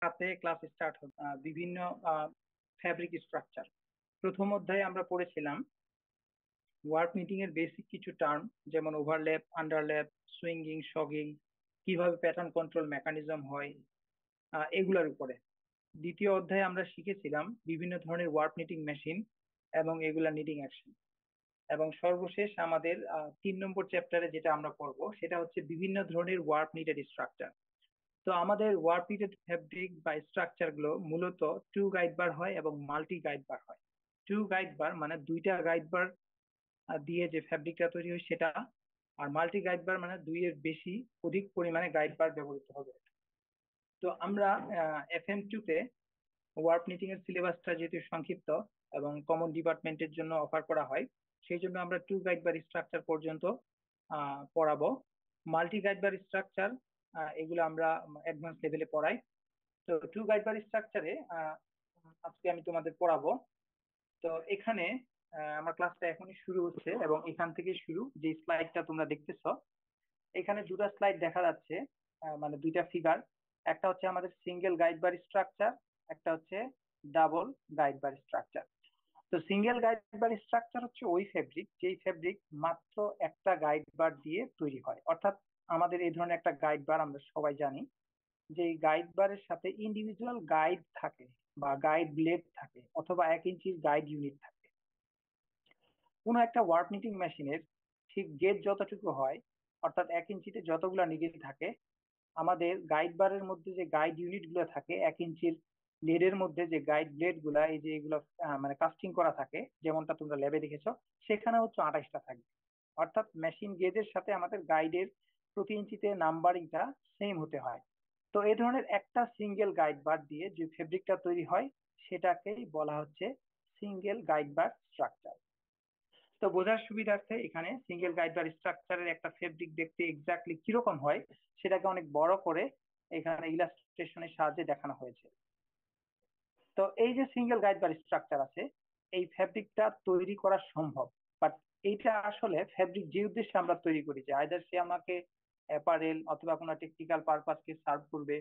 রাতে class start হবে বিভিন্ন ফ্যাব্রিক স্ট্রাকচার। প্রথম অধ্যায়ে আমরা পড়েছিলাম ওয়ার্ক মিটিং এর বেসিক কিছু টার্ম, যেমন ওভারল্যাপ, আন্ডারল্যাপ, সুইঙ্গিং, শগিং, কিভাবে প্যাটার্ন কন্ট্রোল মেকানিজম হয়, এগুলোর উপরে। দ্বিতীয় অধ্যায়ে আমরা শিখেছিলাম বিভিন্ন ধরনের ওয়ার্ক নিটিং মেশিন এবং এগুলা নিটিং অ্যাকশন। এবং সর্বশেষ আমাদের 3 নম্বর চ্যাপ্টারে যেটা আমরা পড়বো সেটা হচ্ছে বিভিন্ন ধরনের ওয়ার্ক নিটেড স্ট্রাকচার। তো আমাদের ওয়ার্ক নিটেড ফ্যাব্রিক বা স্ট্রাকচার গুলো মূলত টু গাইড বার হয় এবং মাল্টি গাইড বার হয়। টু গাইড বার মানে দুইটা গাইড বার দিয়ে যে ফ্যাব্রিকটা তৈরি হয় সেটা, আর মাল্টি গাইড বার মানে দুইয়ের বেশি অধিক পরিমাণে গাইড বার ব্যবহৃত হবে। তো আমরা FM2 তে ওয়ার্ক নিটিং এর সিলেবাসটা যেহেতু সংক্ষিপ্ত এবং কমন ডিপার্টমেন্টের জন্য অফার করা হয়, সেই জন্য আমরা টু গাইড বার স্ট্রাকচার পর্যন্ত পড়াবো। মাল্টি গাইড বার স্ট্রাকচার এগুলো আমরা অ্যাডভান্স লেভেলে পড়াই। তো টু গাইড বার স্ট্রাকচারে আজকে আমি তোমাদের পড়াবো। তো এখানে আমার ক্লাসটা এখনই শুরু হচ্ছে এবং এখান থেকে শুরু, যে স্লাইডটা তোমরা দেখতেছো এখানে দুটো স্লাইড দেখা যাচ্ছে, মানে দুইটা ফিগার। একটা হচ্ছে আমাদের সিঙ্গেল গাইড বার স্ট্রাকচার, একটা হচ্ছে ডাবল গাইড বার স্ট্রাকচার। তো সিঙ্গেল গাইড বার স্ট্রাকচার হচ্ছে ওই ফেব্রিক যেই ফেব্রিক মাত্র একটা গাইড বার দিয়ে তৈরি হয়। অর্থাৎ আমাদের এই ধরনের একটা গাইড বার আমরা সবাই জানি যে এই গাইড বারের সাথে ইন্ডিভিজুয়াল গাইড থাকে বা গাইড ব্লেড থাকে অথবা 1 ইঞ্চির গাইড ইউনিট থাকে। কোনো একটা ওয়ার্ক নিটিং মেশিনের ঠিক গেজ যতটুকু হয়, অর্থাৎ 1 ইঞ্চিতে যতগুলা নিডেল থাকে, আমাদের গাইড বারের মধ্যে যে গাইড ইউনিট গুলো থাকে 1 ইঞ্চির লেডের মধ্যে যে গাইড ব্লেড গুলা, এই যে এগুলো মানে কাস্টিং করা থাকে যেমনটা তোমরা ল্যাবে দেখেছো, সেখানে হচ্ছে 28টা থাকবে। অর্থাৎ মেশিন গেজের সাথে আমাদের গাইডের প্রতি ইঞ্চিতে নাম্বারিংটা সেম হতে হয়। তো এই ধরনের একটা সিঙ্গেল গাইড বার দিয়ে যে ফেব্রিকটা তৈরি হয় সেটাকেই বলা হচ্ছে সিঙ্গেল গাইড বার স্ট্রাকচার। তো বোঝার সুবিধার্থে এখানে সিঙ্গেল গাইড বার স্ট্রাকচারের একটা ফেব্রিক দেখতে এক্স্যাক্টলি কিরকম হয় সেটাকে অনেক বড় করে এখানে ইলাস্ট্রেশনের সাহায্যে দেখানো হয়েছে। তো এই যে সিঙ্গেল গাইড বার স্ট্রাকচার আছে, এই ফেব্রিকটা তৈরি করা সম্ভব, বাট এইটা আসলে ফেব্রিক যে উদ্দেশ্যে আমরা তৈরি করি, যে আইদার সে আমাকে অ্যাপারেল অথবা কোনো টেকনিক্যাল পারপাসকে সার্ভ করবে,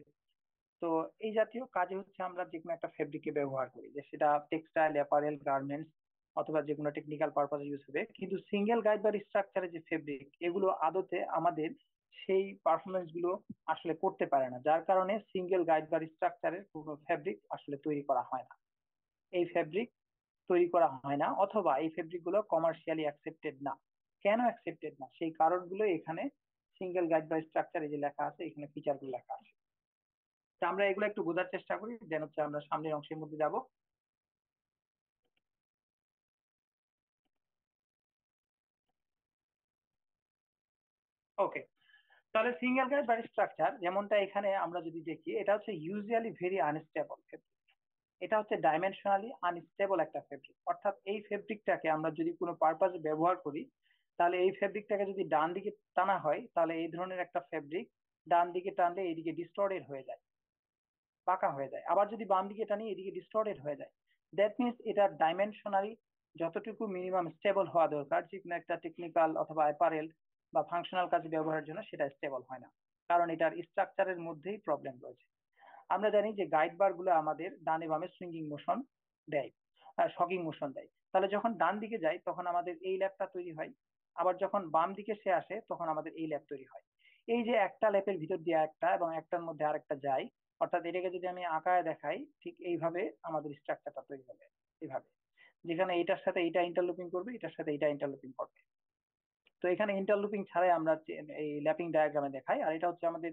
তো এই জাতীয় কাজে হচ্ছে আমরা যে কোনো একটা ফেব্রিকে ব্যবহার করি, যে সেটা টেক্সটাইল, অ্যাপারেল, গার্মেন্টস অথবা যে কোনো টেকনিক্যাল পারপাসে ইউজ হবে। কিন্তু সিঙ্গেল গাইড বা স্ট্রাকচারের যে ফেব্রিক, এগুলো আদতে আমাদের সেই পারফরমেন্স গুলো আসলে করতে পারে না, যার কারণে সিঙ্গেল গাইড বা স্ট্রাকচারের কোনো ফেব্রিক আসলে তৈরি করা হয় না। এই ফেব্রিক তৈরি করা হয় না, অথবা এই ফেব্রিক গুলো কমার্শিয়ালি অ্যাকসেপ্টেড না। কেন অ্যাকসেপ্টেড না সেই কারণগুলো এখানে সিঙ্গেল গাইড বা স্ট্রাকচার এই যে লেখা আছে, এখানে ফিচার গুলো লেখা আছে। তো আমরা এগুলো একটু বোঝার চেষ্টা করি, দেন হচ্ছে আমরা সামনের অংশের মধ্যে যাব। ওকে, তাহলে সিঙ্গেল গাইড বা স্ট্রাকচার যেমনটা এখানে আমরা যদি দেখি, এটা হচ্ছে ইউজুয়ালি ভেরি আনস্টেবল ফেব্রিক। এটা হচ্ছে ডাইমেনশনালি আনস্টেবল একটা ফেব্রিক। অর্থাৎ এই ফেব্রিকটাকে আমরা যদি কোনো পারপাসে ব্যবহার করি, তাহলে এই ফেব্রিকটাকে যদি ডান দিকে টানা হয়, তাহলে এই ধরনের একটা ফেব্রিক ডান দিকে টানলে এইদিকে ডিস্টর্টেড হয়ে যায়, বাঁকা হয়ে যায়। আবার যদি বাম দিকে টানি এদিকে ডিস্টর্টেড হয়ে যায়। দ্যাট মিনস এটা ডাইমেনশনালি যতটুকু মিনিমাম স্টেবল হওয়া দরকার যে কোনো একটা টেকনিক্যাল অথবা অ্যাপারেল বা ফাংশনাল কাজে ব্যবহারের জন্য, সেটা স্টেবল হয় না, কারণ এটার স্ট্রাকচারের মধ্যেই প্রবলেম রয়েছে। আমরা জানি যে গাইড বার গুলো আমাদের ডানে বামে সুইঙ্গিং মোশন দেয়, শকিং মোশন দেয়। তাহলে যখন ডান দিকে যায় তখন আমাদের এই ল্যাপটা তৈরি হয়, আবার যখন বাম দিকে সে আসে তখন আমাদের এই ল্যাপ তৈরি হয়। এই যে একটা ল্যাপের ভিতর দিয়ে একটা এবং একটার মধ্যে আরেকটা যায়, অর্থাৎ এটাকে যদি আমি আঁকায় দেখাই, ঠিক এইভাবে আমাদের স্ট্রাকচারটা তৈরি হবে। এইভাবে, যেখানে এটার সাথে এটা ইন্টারলুপিং করবে, এটার সাথে এটা ইন্টারলুপিং করবে। তো এখানে ইন্টারলুপিং ছাড়াই আমরা এই ল্যাপিং ডায়াগ্রামে দেখাই, আর এটা হচ্ছে আমাদের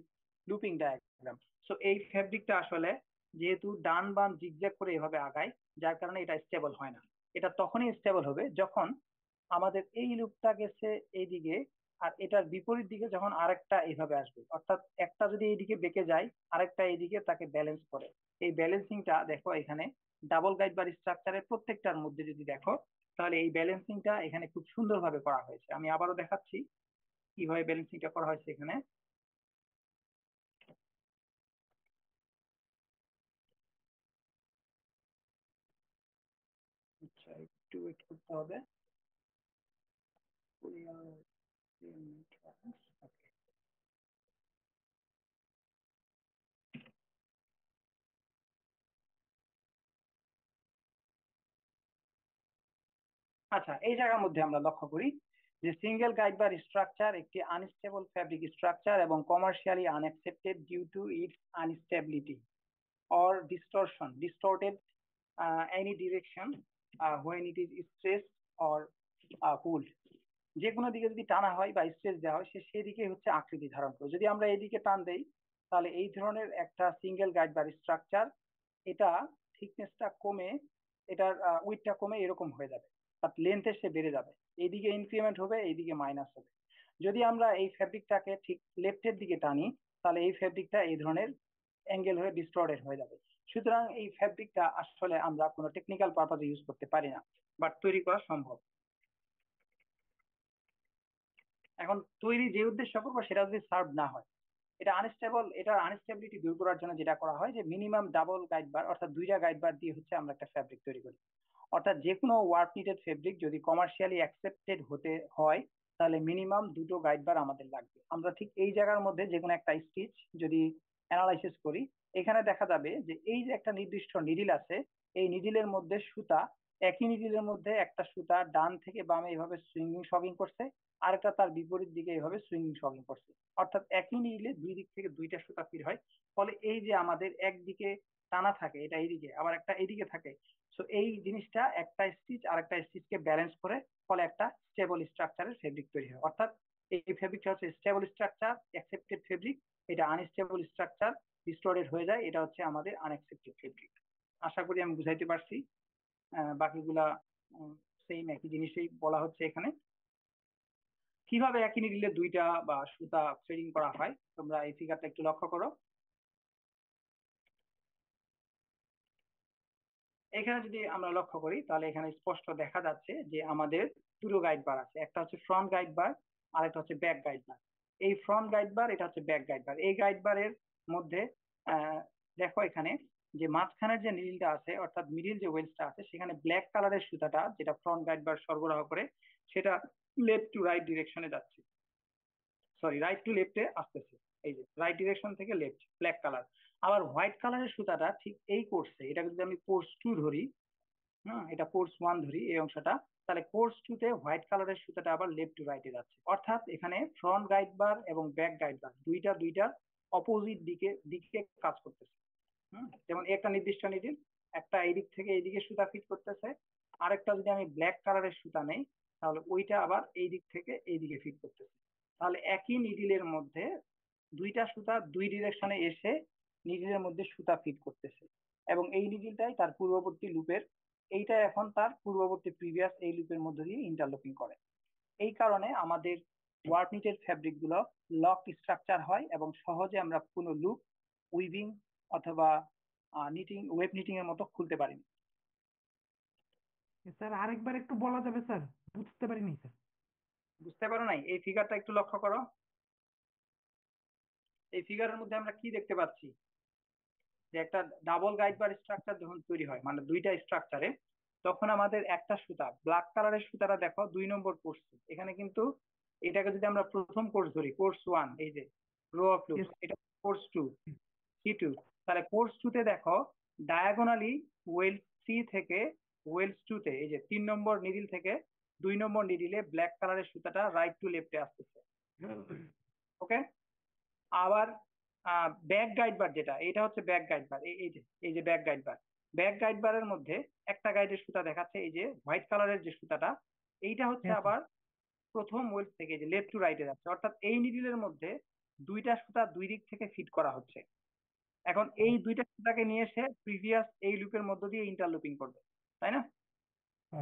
লুপিং ডায়াগ্রাম। সো এই ফেব্রিকটা আসলে যেহেতু ডান বাম জিগজ্যাগ করে এভাবে আগায়, যার কারণে এটা স্টেবল হয় না। এটা তখনই স্টেবল হবে যখন আমাদের এই লুপটা গেছে এইদিকে, আর এটার বিপরীত দিকে যখন আরেকটা এইভাবে আসবে, অর্থাৎ একটা যদি এইদিকে বেঁকে যায় আরেকটা এইদিকে তাকে ব্যালেন্স করে। এই ব্যালেন্সিংটা দেখো এখানে ডাবল গাইড বার স্ট্রাকচারের প্রত্যেকটার মধ্যে যদি দেখো, তাহলে এই ব্যালেন্সিংটা এখানে খুব সুন্দরভাবে করা হয়েছে। আমি আবারও দেখাচ্ছি কিভাবে ব্যালেন্সিংটা করা হয়েছে এখানে। আচ্ছা, একটু ওয়েট করতে হবে। Okay. আচ্ছা, এই জায়গার মধ্যে আমরা লক্ষ্য করি যে সিঙ্গেল গাইড বার স্ট্রাকচার একটি আনস্টেবল ফ্যাব্রিক স্ট্রাকচার এবং commercially unaccepted due to its unstability or distorted any direction when it is stressed or pulled. যে কোনো দিকে যদি টানা হয় বা স্ট্রেস দেওয়া হয় সেদিকে হচ্ছে আকৃতি ধারণ করে। যদি আমরা এদিকে টান দেই তাহলে এই ধরনের একটা সিঙ্গেল গাইড বার স্ট্রাকচার, এটা থিকনেসটা কমে, এটার উইডটা কমে এরকম হয়ে যাবে, বাট লেন্থে সে বেড়ে যাবে, এইদিকে ইনক্রিমেন্ট হবে, এইদিকে মাইনাস হবে। যদি আমরা এই ফ্যাব্রিকটাকে ঠিক লেফটের দিকে টানি তাহলে এই ফ্যাব্রিকটা এই ধরনের অ্যাঙ্গেল হয়ে ডিস্টর্টেড হয়ে যাবে। সুতরাং এই ফ্যাব্রিকটা আসলে আমরা কোনো টেকনিক্যাল পারপাজে ইউজ করতে পারি না, বাট তৈরি করা সম্ভব। এখন তৈরি যে উদ্দেশ্য করবো সেটা যদি সার্ভ না হয়, এটা আনস্টেবল, এটার আনস্টেবিলিটি দূর করার জন্য যেটা করা হয় যে মিনিমাম ডাবল গাইড বার অর্থাৎ দুইটা গাইড বার দিয়ে হচ্ছে আমরা একটা ফ্যাব্রিক তৈরি করি। অর্থাৎ যে কোনো ওয়ার্ক নিডেড ফেব্রিক যদি কমার্শিয়ালি অ্যাকসেপ্টেড হতে হয় তাহলে মিনিমাম দুটো গাইড বার আমাদের লাগবে। আমরা ঠিক এই জায়গার মধ্যে যে কোনো একটা স্টিচ যদি অ্যানালাইসিস করি, এখানে দেখা যাবে যে এই যে একটা নির্দিষ্ট নিডিল আছে, এই নিডিলের মধ্যে সুতা, একই নিডিলের মধ্যে একটা সুতা ডান থেকে বামে এইভাবে সুইঙ্গিং শকিং করছে, আরেকটা তার বিপরীত দিকে এইভাবে সুইঙ্গিং শকিং করছে। অর্থাৎ একই নিডিলে দুই দিক থেকে দুইটা সুতা ফিট হয়। ফলে এই যে আমাদের একদিকে টানা থাকে, এটা এইদিকে, আবার একটা এইদিকে থাকে। সো এই জিনিসটা একটা স্টিচ আর একটা স্টিচকে ব্যালেন্স করে, ফলে একটা স্টেবল স্ট্রাকচারের ফেব্রিক তৈরি হয়। অর্থাৎ এই ফেব্রিকটা হচ্ছে স্টেবল স্ট্রাকচার, অ্যাকসেপ্টেড ফেব্রিক। এটা আনস্টেবল স্ট্রাকচার, ডিস্টোর্টেড হয়ে যায়, এটা হচ্ছে আমাদের আনএক্সেপ্টেড ফেব্রিক। আশা করি আমি বুঝাইতে পারছি। বাকিগুলা সেম একই জিনিসই বলা হচ্ছে এখানে। কিভাবে একই নিডিলে দুইটা বা সুতা থ্রেডিং করা হয় তোমরা এই ফিগারটা একটু লক্ষ্য করো। এখানে যদি আমরা লক্ষ্য করি তাহলে এখানে স্পষ্ট দেখা যাচ্ছে যে আমাদের দুটো গাইড বার আছে, একটা হচ্ছে ফ্রন্ট গাইড বার আর একটা হচ্ছে ব্যাক গাইড বার। এই ফ্রন্ট গাইড বার, এটা হচ্ছে ব্যাক গাইড বার। এই গাইড বারের মধ্যে আহ, দেখো এখানে যে মাঝখানের যে নিডলটা আছে অর্থাৎ মিডিল যে ওয়েলসটা আছে সেখানে ব্ল্যাক কালারের সুতাটা যেটা ফ্রন্ট গাইড বার সরবরাহ করে সেটা লেফট টু রাইট ডিরেকশনে যাচ্ছে, সরি রাইট টু লেফটে আসতেছে। এই যে রাইট ডিরেকশন থেকে লেফট, ব্ল্যাক কালার। আবার হোয়াইট কালারের সুতাটা ঠিক এই কোর্সে, এটা যদি আমি কোর্স টু ধরি, হ্যাঁ এটা কোর্স ওয়ান ধরি এই অংশটা, তাহলে কোর্স টু তে হোয়াইট কালারের সুতাটা আবার লেফট টু রাইটে যাচ্ছে। অর্থাৎ এখানে ফ্রন্ট গাইড বার এবং ব্যাক গাইড বার দুইটার অপোজিট দিকে দিকে কাজ করতেছে। যেমন একটা নির্দিষ্ট নিডিল একটা এই দিক থেকে এইদিকে সুতা ফিট করতেছে, আরেকটা যদি আমি ব্ল্যাক কালারের সুতা নেই তাহলে ওইটা আবার এই দিক থেকে এইদিকে ফিট করতেছে। তাহলে একই নিডিলের মধ্যে দুইটা সুতা দুই ডিরেকশনে এসে নিডিলের মধ্যে সুতা ফিট করতেছে, এবং এই নিডিলটাই তার পূর্ববর্তী লুপের, এইটা এখন তার পূর্ববর্তী প্রিভিয়াস এই লুপের মধ্যে দিয়ে ইন্টারলকিং করে। এই কারণে আমাদের ওয়ার্ক নিটেড ফ্যাব্রিক গুলো লক স্ট্রাকচার হয় এবং সহজে আমরা কোনো লুপ, উইভিং অথবা নিটিং, ওয়েব নিটিং এর মতো খুলতে পারি না। স্যার আরেকবার একটু বলা যাবে স্যার? বুঝতে পারিনি স্যার। বুঝতে পারো নাই? এই ফিগারটা একটু লক্ষ্য করো। এই ফিগারের মধ্যে আমরা কি দেখতে পাচ্ছি যে একটা ডাবল গাইড বার স্ট্রাকচার যখন তৈরি হয় মানে দুইটা স্ট্রাকচারে, তখন আমাদের একটা সুতা, ব্ল্যাক কালারের সুতাটা দেখো 2 নম্বর কোর্স, এখানে কিন্তু এটাকে যদি আমরা প্রথম কোর্স ধরি, কোর্স ওয়ান, এই যে রো অফ লুপস, Yes, এটা কোর্স টু, সি টু। তাহলে কোর্স টু তে দেখো ডায়াগোনালি ওয়েলস থ্রি থেকে ওয়েলস টু তে, এই যে 3 নম্বর নিডিল থেকে 2 নম্বর নিডিলে ব্ল্যাক কালারের সুতাটা রাইট টু লেফটে আসতেছে। ওকে। আবার ব্যাক গাইড বার যেটা, এটা হচ্ছে ব্যাক গাইড বার, এই যে ব্যাক গাইড বার। ব্যাক গাইড বারের মধ্যে একটা গাইডের সুতা দেখাচ্ছে এই যে হোয়াইট কালারের যে সুতাটা, এইটা হচ্ছে yes, sir. আবার প্রথম ওয়েলস থেকে যে লেফট টু রাইটে যাচ্ছে। অর্থাৎ এই নিডিলের মধ্যে দুইটা সুতা দুই দিক থেকে ফিট করা হচ্ছে। এখন এই ও, দুইটা সুতাকে নিয়ে এসে প্রিভিয়াস এই লুপের মধ্য দিয়ে ইন্টারলুপিং করবে, তাই না? ও,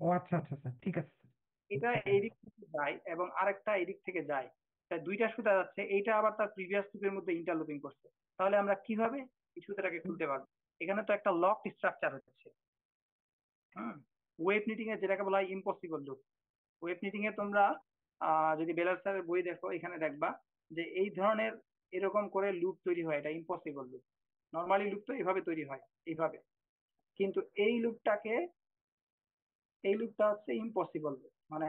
ও আচ্ছা আচ্ছা স্যার, ঠিক আছে স্যার। এটা বুঝতে এই পারছি। দিক থেকে যায় এবং আরেকটা এই দিক থেকে যায়, তাই দুইটা সুতা যাচ্ছে, এইটা আবার তার প্রিভিয়াস লুপের মধ্যে ইন্টারলুপিং করছে। তাহলে আমরা কিভাবে এই সুতাটাকে খুলতে পারবো? এখানে তো একটা লক স্ট্রাকচার হচ্ছে। হুম। ওয়েব নিটিং এ যেটাকে বলা হয় ইম্পসিবল লুপ। ওয়েব নিটিং এ তোমরা যদি বেলার স্যারের বই দেখো এখানে দেখবা যে এই ধরনের এরকম করে লুপ তৈরি হয়, এটা ইম্পসিবল লুপ। নর্মালি লুপ তো এইভাবে তৈরি হয়, এইভাবে। কিন্তু এই লুপটা হচ্ছে ইম্পসিবল লুপ, মানে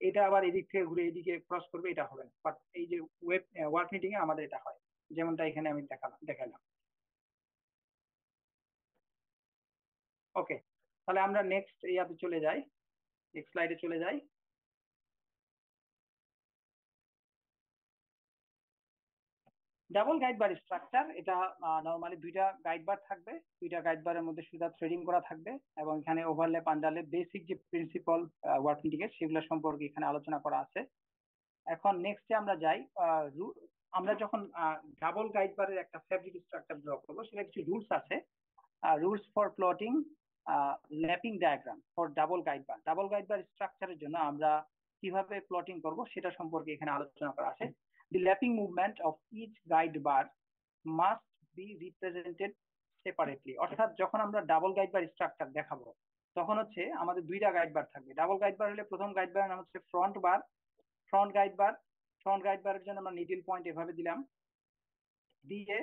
এটা আবার এদিক থেকে ঘুরে এদিকে ক্রস করবে, এটা হবে না। বাট এই যে ওয়েব ওয়ার্ক মিটিং এ আমাদের এটা হয়, যেমনটা এখানে আমি দেখালাম। ওকে, তাহলে আমরা নেক্সট ইয়াতে চলে যাই। নেক্সট স্লাইডে চলে যাই। ডাবল গাইড বার স্ট্রাকচার, এটা নর্মালি দুইটা গাইড বার থাকবে, দুইটা গাইড বারের মধ্যে সুতা থ্রেডিং করা থাকবে এবং এখানে ওভারল্যাপ আন্ডারল্যাপ বেসিক যে প্রিন্সিপাল ওয়ার্ক মিটিং এর সেগুলো সম্পর্কে এখানে আলোচনা করা আছে। এখন নেক্সটে আমরা যাই। আমরা যখন ডাবল গাইড বারের একটা ফ্যাব্রিক স্ট্রাকচার ড্র করবো, সেটা কিছু রুলস আছে। Rules for plotting lapping diagram for double guide bar. Double guide bar স্ট্রাকচারের জন্য আমরা কিভাবে প্লটিং করব সেটা সম্পর্কে এখানে আলোচনা করা আছে। The lapping movement of each guide bar must be represented separately. অর্থাৎ যখন আমরা ডাবল গাইড বার স্ট্রাকচার দেখাবো, তখন হচ্ছে আমাদের দুইটা গাইড বার থাকবে। ডাবল গাইড বার হলে প্রথম গাইড বারের নাম হচ্ছে ফ্রন্ট বার, ফ্রন্ট গাইড বার। ফ্রন্ট গাইড বারের জন্য আমরা নিডল পয়েন্ট এভাবে দিলাম, দিয়ে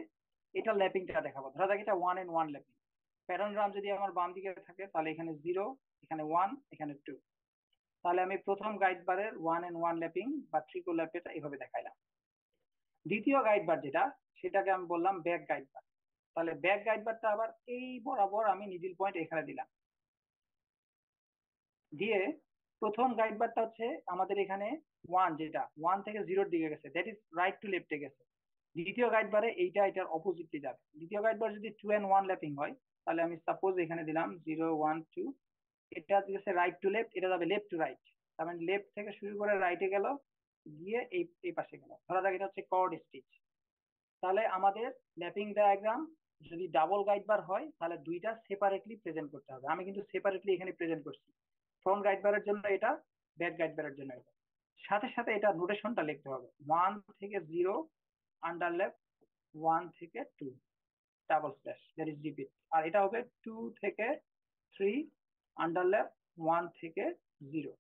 এটা ল্যাপিংটা দেখাবো। ধরা যাক এটা 1 and 1 ল্যাপিং। প্যাটার্ন যদি আমার বাম দিকে থাকে তাহলে এখানে 0, এখানে 1, এখানে 2। তাহলে আমি প্রথম গাইড বারের 1 and 1 ল্যাপিং বা ট্রিকো ল্যাপটা এইভাবে দেখাইলাম। দ্বিতীয় গাইড বার যেটা, সেটাকে আমি বললাম ব্যাক গাইড বার। তাহলে ব্যাক গাইড বারটা আবার এই বরাবর আমি নিডল পয়েন্ট এখানে দিলাম, দিয়ে প্রথম গাইড বারটা হচ্ছে আমাদের এখানে 1, যেটা 1 থেকে 0-র দিকে গেছে, দ্যাট ইজ রাইট টু লেফটে গেছে। দ্বিতীয় গাইড বারে এইটা এটার অপোজিটলি যাবে। দ্বিতীয় গাইড বার যদি 2 and 1 ল্যাপিং হয়, তাহলে আমি সাপোজ এখানে দিলাম 0, 1, 2। এটা গেছে রাইট টু লেফট, এটা যাবে লেফট টু রাইট। তার মানে লেফট থেকে শুরু করে রাইটে গেল, গিয়ে এই এই পাশে গেল। ধরা যাক এটা হচ্ছে কর্ড স্টিচ। তাহলে আমাদের ল্যাপিং ডায়াগ্রাম যদি ডাবল গাইড বার হয়, তাহলে দুইটা সেপারেটলি প্রেজেন্ট করতে হবে। আমি কিন্তু সেপারেটলি এখানে প্রেজেন্ট করছি। ফ্রন্ট গাইড বারের জন্য এটা, ব্যাক গাইড বারের জন্য এটা। সাথে সাথে এটা নোটেশনটা লিখতে হবে, 1 থেকে 0 আন্ডারল্যাপ, 1 থেকে 2 double slash, that is repeat. আর এটা হবে 2 থেকে 3 আন্ডারল্যাপ, 1 থেকে 0।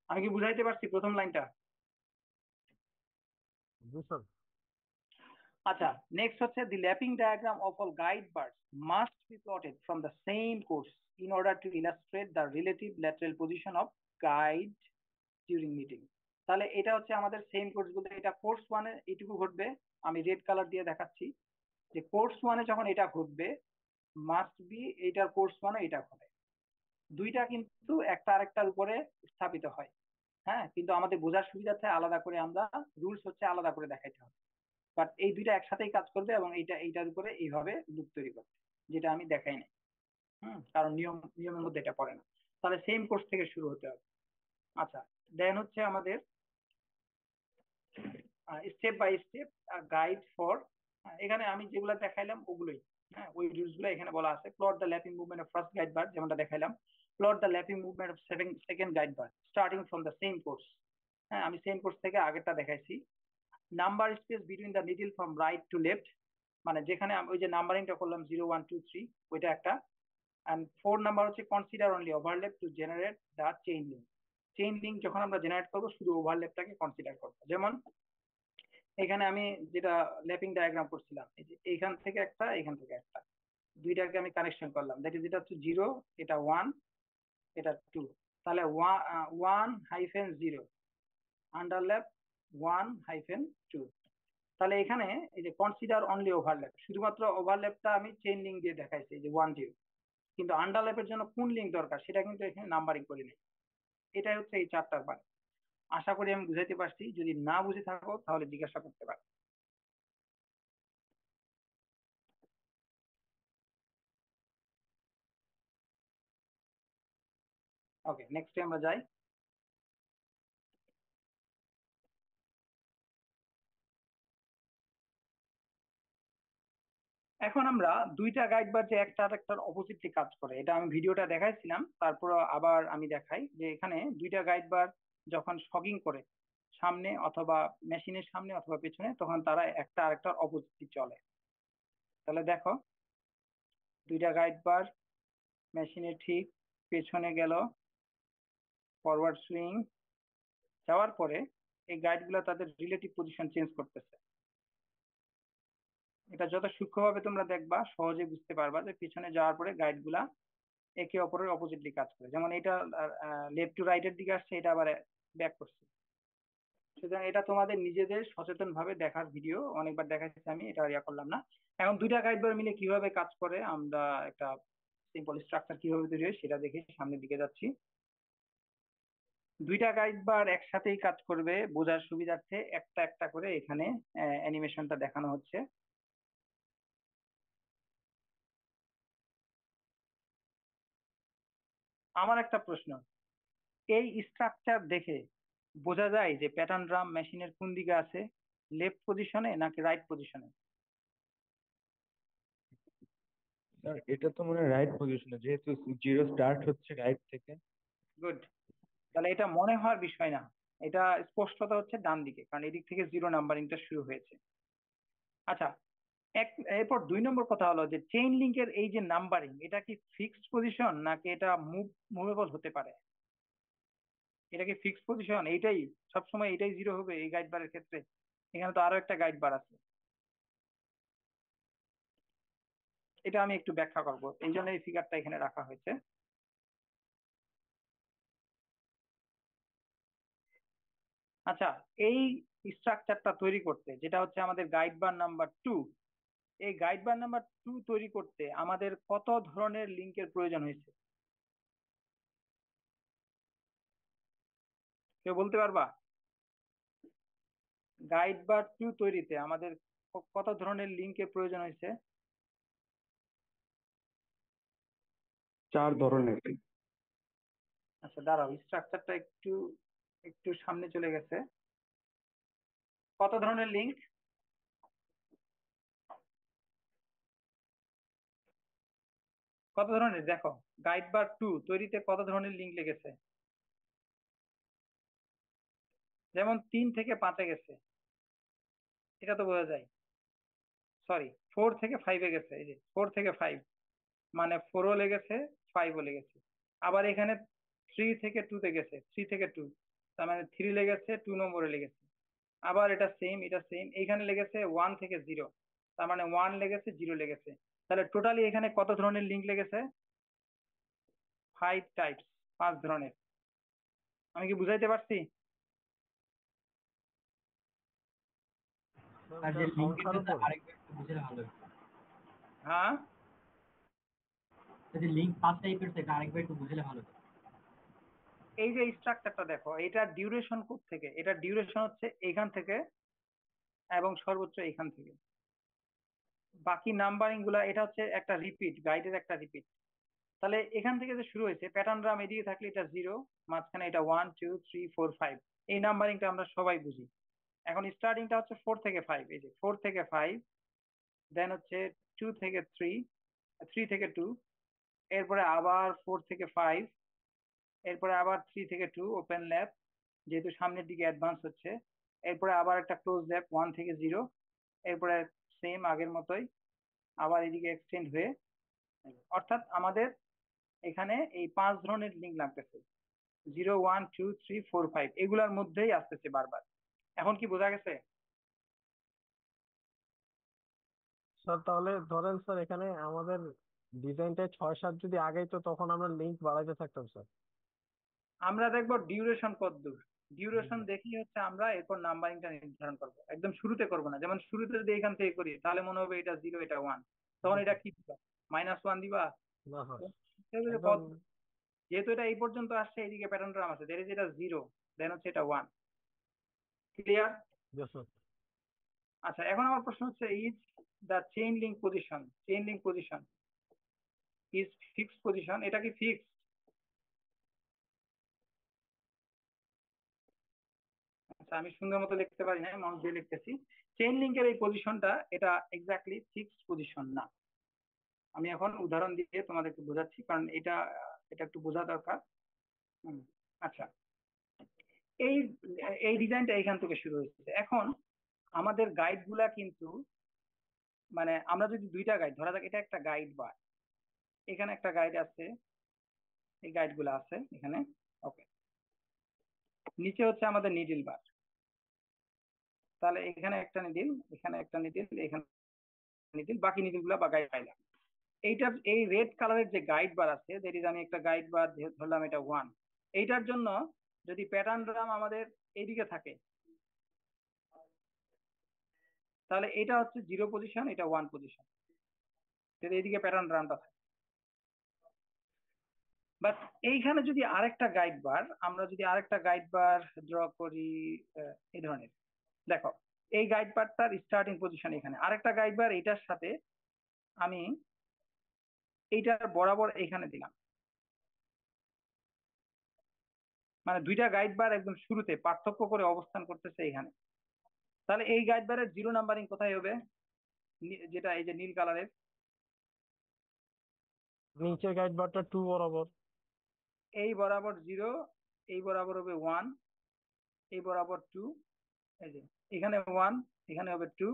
আমি কি বুঝাইতে পারছি প্রথম লাইনটা? জি স্যার। আচ্ছা, নেক্সট হচ্ছে the lapping diagram of all guide bars must be plotted from the same course in order to illustrate the relative lateral position of guide during meeting. তাহলে এটা হচ্ছে আমাদের সেম কোর্স বলতে এটা কোর্স 1-এ এইটুকু ঘটবে। আমি রেড কালার দিয়ে দেখাচ্ছি যে কোর্স 1-এ যখন এটা ঘটবে, মাস্ট বি এইটার কোর্স 1-এ এটা ঘটে। দুইটা কিন্তু একটা আরেকটার উপরে স্থাপিত হয়, হ্যাঁ, কিন্তু আমাদের বোঝার সুবিধার্থে আলাদা করে আমরা রুলস হচ্ছে আলাদা করে দেখাইতে হবে। বাট এই দুইটা একসাথেই কাজ করবে এবং এইটার উপরে এইভাবে লুপ তৈরি করবে, যেটা আমি দেখাই নাই। কারণ নিয়মের মধ্যে এটা পড়ে না। তাহলে সেম কোর্স থেকে শুরু হতে হবে। আচ্ছা, দেন হচ্ছে আমাদের step by step guide for, এখানে আমি যেগুলো দেখাইলাম ওগুলোই, হ্যাঁ, ওই রুলস গুলো এখানে বলা আছে। Plot the lapping movement of first guide bar, যেমনটা দেখাইলাম। Plot the lapping movement of second guide bar starting from the same course. হ্যাঁ, আমি সেম কোর্স থেকে আগেরটা দেখাইছি। Number space between the needle from right to left, মানে যেখানে আমি ওই যে নাম্বারিংটা করলাম 0, 1, 2, 3, ওইটা একটা। এন্ড 4 নাম্বার হচ্ছে consider only overlap to generate the chain link. Chain link যখন আমরা জেনারেট করবো, শুধু ওভারল্যাপটাকে কনসিডার করবো। যেমন এখানে আমি যেটা ল্যাপিং ডায়াগ্রাম করছিলাম, এই যে এইখান থেকে একটা, এখান থেকে একটা, দুইটাকে আমি কানেকশন করলাম। দ্যাট ইজ, এটা হচ্ছে 0, এটা 1, এটা 2। তাহলে 1-0 আন্ডারল্যাপ 1-2। তাহলে এখানে এই যে কনসিডার অনলি ওভারল্যাপ, শুধুমাত্র ওভারল্যাপটা আমি চেইন লিঙ্ক দিয়ে দেখাইছি, এই যে 1-0। কিন্তু আন্ডারল্যাপের জন্য কোন লিঙ্ক দরকার সেটা কিন্তু এখানে নাম্বারিং করে নেই। এটাই হচ্ছে এই চারটার পারে। আশা করি আমি বুঝাইতে পারছি। যদি না বুঝে থাকো তাহলে জিজ্ঞাসা করতে পারো। ওকে, নেক্সটে আমরা যাই। এখন আমরা দুইটা গাইড বার যে একটা আরেকটার অপোজিটলি কাজ করে, এটা আমি ভিডিওটা দেখাইছিলাম, তারপর আবার আমি দেখাই যে এখানে দুইটা গাইড বার যখন শকিং করে সামনে অথবা মেশিনের সামনে অথবা পেছনে, তখন তারা একটা আরেকটার অপোজিটলি চলে। তাহলে দেখো, দুইটা গাইড বার মেশিনের ঠিক পেছনে গেল, ফরওয়ার্ড সুইং যাওয়ার পরে এই গাইড গুলা তাদের রিলেটিভ পজিশন চেঞ্জ করতেছে। এটা যত সূক্ষ্মভাবে তোমরা দেখবা, সহজে বুঝতে পারবা যে পিছনে যাওয়ার পরে গাইড গুলা একে অপরের অপোজিটলি কাজ করে। যেমন এটা লেফট টু রাইটের দিকে আসছে, এটা আবার ব্যাক করছে। সুতরাং এটা তোমাদের নিজেদের সচেতন ভাবে দেখার ভিডিও, অনেকবার দেখাচ্ছি আমি, এটা ইয়া করলাম না। এখন দুইটা গাইড বার মিলে কিভাবে কাজ করে, আমরা একটা সিম্পল স্ট্রাকচার কিভাবে তৈরি হয় সেটা দেখে সামনের দিকে যাচ্ছি। দুইটা গাইড বার একসাথেই কাজ করবে বোঝার সুবিধার্থে একটা একটা করে এখানে অ্যানিমেশনটা দেখানো হচ্ছে। আমার একটা প্রশ্ন, এই স্ট্রাকচার দেখে বোঝা যায় যে প্যাটার্ন ড্রাম মেশিনের কোন দিকে আছে, লেফট পজিশনে নাকি রাইট পজিশনে? স্যার এটা তো মনে হয় রাইট পজিশনে, যেহেতু জিরো স্টার্ট হচ্ছে রাইট থেকে। গুড। তাহলে এটা মনে হওয়ার বিষয় না, এটা স্পষ্টতা হচ্ছে ডান দিকে, কারণ এদিক থেকে জিরো নাম্বারিংটা শুরু হয়েছে। আচ্ছা, এরপর 2 নম্বর কথা হলো যে চেইন লিংকের এই যে নাম্বারিং, এটা কি ফিক্সড পজিশন নাকি এটা মুভেবল হতে পারে? এটা কি ফিক্সড পজিশন, এইটাই সবসময় এটাই জিরো হবে এই গাইড বারের ক্ষেত্রে? এখানে তো আরো একটা গাইড বার আছে, এটা আমি একটু ব্যাখ্যা করব, এই জন্য এই ফিগারটা এখানে রাখা হয়েছে। আচ্ছা, এই স্ট্রাকচারটা তৈরি করতে, যেটা হচ্ছে আমাদের গাইড বার নাম্বার 2, এই গাইড বার নাম্বার 2 তৈরি করতে আমাদের কত ধরনের লিংকের প্রয়োজন হয়েছে? কেউ বলতে পারবা? গাইড বার 2 তৈরিতে আমাদের কত ধরনের লিংকের প্রয়োজন হয়েছে? 4 ধরনের। আচ্ছা দাঁড়াও, স্ট্রাকচারটা একটু একটু সামনে চলে গেছে। কত ধরনের লিংক? কত ধরনের দেখো, গাইড বার 2 তৈরিতে কত ধরনের লিংক লেগেছে? যেমন 3 থেকে 5-এ গেছে, এটা তো বোঝা যায়। সরি, 4 থেকে 5-এ গেছে, এই যে 4 থেকে 5, মানে 4ও লেগেছে, 5ও লেগেছে। আবার এখানে 3 থেকে 2-তে গেছে, 3 থেকে 2, তার মানে 3 লেগেছে, 2 নম্বরে লেগেছে। আবার এটা সেম, এটা সেম, এইখানে লেগেছে 1 থেকে 0, তার মানে 1 লেগেছে, 0 লেগেছে। তাহলে টোটালি এখানে কত ধরনের লিংক লেগেছে? 5 টাইপস, 5 ধরনের। আমি কি বুঝাইতে পারছি? আর যে লিঙ্কের জন্য আরেকবার একটু বুঝলে ভালো হতো। হ্যাঁ, যে লিঙ্ক 5 টাইপের, সেটা আরেকবার একটু বুঝলে ভালো হতো। এই যে স্ট্রাকচারটা দেখো, এটা ডিউরেশন থেকে, এটা ডিউরেশন হচ্ছে এখান থেকে এবং সর্বোচ্চ এখান থেকে। বাকি নাম্বারিং গুলা এটা হচ্ছে একটা রিপিট, গাইডের একটা রিপিট। তাহলে এখান থেকে যে শুরু হয়েছে প্যাটার্ন ড্রাম, এদিকে থাকলে এটা 0, মাঝখানে এটা 1 2 3 4 5, এই নাম্বারিংটা আমরা সবাই বুঝি। এখন স্টার্টিংটা হচ্ছে 4 থেকে 5, এই যে 4 থেকে 5, দেন হচ্ছে 2 থেকে 3, 3 থেকে 2, এরপরে আবার 4 থেকে 5, এরপরে আবার 3 থেকে 2 ওপেন ল্যাব, যেহেতু সামনের দিকে অ্যাডভান্স হচ্ছে। এরপরে আবার একটা ক্লোজ ল্যাব 1 থেকে 0, এরপরে সেম আগের মতোই আবার এদিকে এক্সটেন্ড হয়ে, অর্থাৎ আমাদের এখানে এই 5 ধরনের লিঙ্ক লাগতেছে, 0 1 2 3 4 5, এগুলার মধ্যেই আসতেছে বারবার। এখন কি বোঝা গেছে? স্যার তাহলে ধরেন স্যার এখানে আমাদের ডিজাইনটা 6 7 যদি আগাইতো তখন আমরা লিঙ্ক বাড়াইতে থাকতাম স্যার। আমরা দেখবো ডিউরেশন কত দূর, ডিউরেশন দেখি হচ্ছে আমরা এরপর নাম্বারিংটা নির্ধারণ করবো। একদম শুরুতে করবো না, যেমন শুরুতে যদি এখান থেকে করি তাহলে মনে হবে এটা 0 এটা 1, তখন জি এটা স্যার। কি দিবা, -1 দিবা। না হয় কত, একদম। যেহেতু এটা এই পর্যন্ত আসছে, এইদিকে প্যাটার্ন ড্রাম আছে, দ্যাট ইজ এটা 0, দেন হচ্ছে এটা 1। ক্লিয়ার? জি স্যার। আচ্ছা, এখন আমার প্রশ্ন হচ্ছে, is the chain link position is fixed position, এটা কি ফিক্সড? আচ্ছা, আমি সুন্দর মতো লিখতে পারি না, মাউস দিয়ে লিখতেছি। চেইন লিঙ্কের এই পজিশনটা এটা এক্স্যাক্টলি ফিক্সড পজিশন না। আমি এখন উদাহরণ দিয়ে তোমাদেরকে বোঝাচ্ছি, কারণ এটা এটা একটু বোঝা দরকার। হুম, আচ্ছা, এই এই ডিজাইনটা এখান থেকে শুরু হয়েছে। এখন আমাদের গাইড গুলা কিন্তু, মানে আমরা যদি দুইটা গাইড ধরা যাক, এটা একটা গাইড বার, এখানে একটা গাইড আছে, এই গাইড গুলা আছে এখানে। ওকে, নিচে হচ্ছে আমাদের নিডিল বার, তাহলে এখানে একটা নিডিল, এখানে একটা নিডিল, এখানে নিডিল, বাকি নিডিল গুলা বা গাইড পাইলাম। এইটার এই রেড কালারের যে গাইড বার আছে, দ্যাট ইজ, আমি একটা গাইড বার ধরলাম এটা 1, এইটার জন্য যদি প্যাটার্ন ড্রাম আমাদের এইদিকে থাকে, তাহলে এটা হচ্ছে 0 পজিশন, এটা 1 পজিশন, যদি এইদিকে প্যাটার্ন ড্রামটা থাকে। বাট এইখানে যদি আরেকটা গাইড বার, আমরা যদি আরেকটা গাইড বার ড্র করি এই ধরনের, দেখো এই গাইড বারটার স্টার্টিং পজিশন এখানে, আরেকটা গাইড বার এটার সাথে আমি এইটার বরাবর এখানে দিলাম, মানে দুইটা গাইড বার একদম শুরুতে পার্থক্য করে অবস্থান করতেছে এখানে। তাহলে এই গাইড বারের জিরো নাম্বারিং কোথায় হবে? যেটা এই যে নীল কালারের, নিচের গাইড বারটা 2 বরাবর। এই বরাবর 0, এই বরাবর হবে 1, এই বরাবর 2, এই যে এখানে 1, এখানে হবে 2,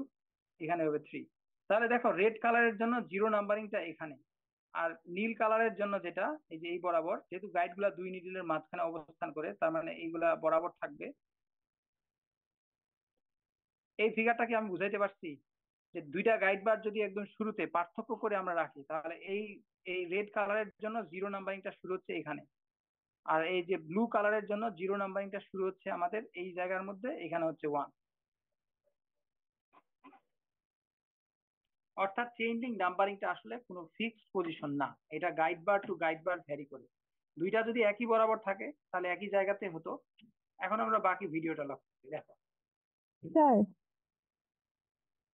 এখানে হবে 3। তাহলে দেখো রেড কালারের জন্য জিরো নাম্বারিংটা এখানে, আর নীল কালারের জন্য যেটা এই যে এই বরাবর, যেহেতু গাইড গুলা দুই নিডলের মাঝখানে অবস্থান করে, তার মানে এইগুলা বরাবর থাকবে। এই ফিগারটা কি আমি বুঝাইতে পারছি? যে দুইটা গাইড বার যদি একদম শুরুতে পার্থক্য করে আমরা রাখি, তাহলে এই এই রেড কালারের জন্য জিরো নাম্বারিংটা শুরু হচ্ছে এখানে, আর এই যে ব্লু কালারের জন্য জিরো নাম্বারিংটা শুরু হচ্ছে আমাদের এই জায়গার মধ্যে, এখানে হচ্ছে 1। অর্থাৎ চেইন লিঙ্ক নাম্বারিংটা আসলে কোনো ফিক্সড পজিশন না, এটা guide bar to guide bar vary করে। দুইটা যদি একই বরাবর থাকে তাহলে একই জায়গাতে হতো। এখন আমরা বাকি ভিডিওটা লক্ষ্য করি, দেখো। স্যার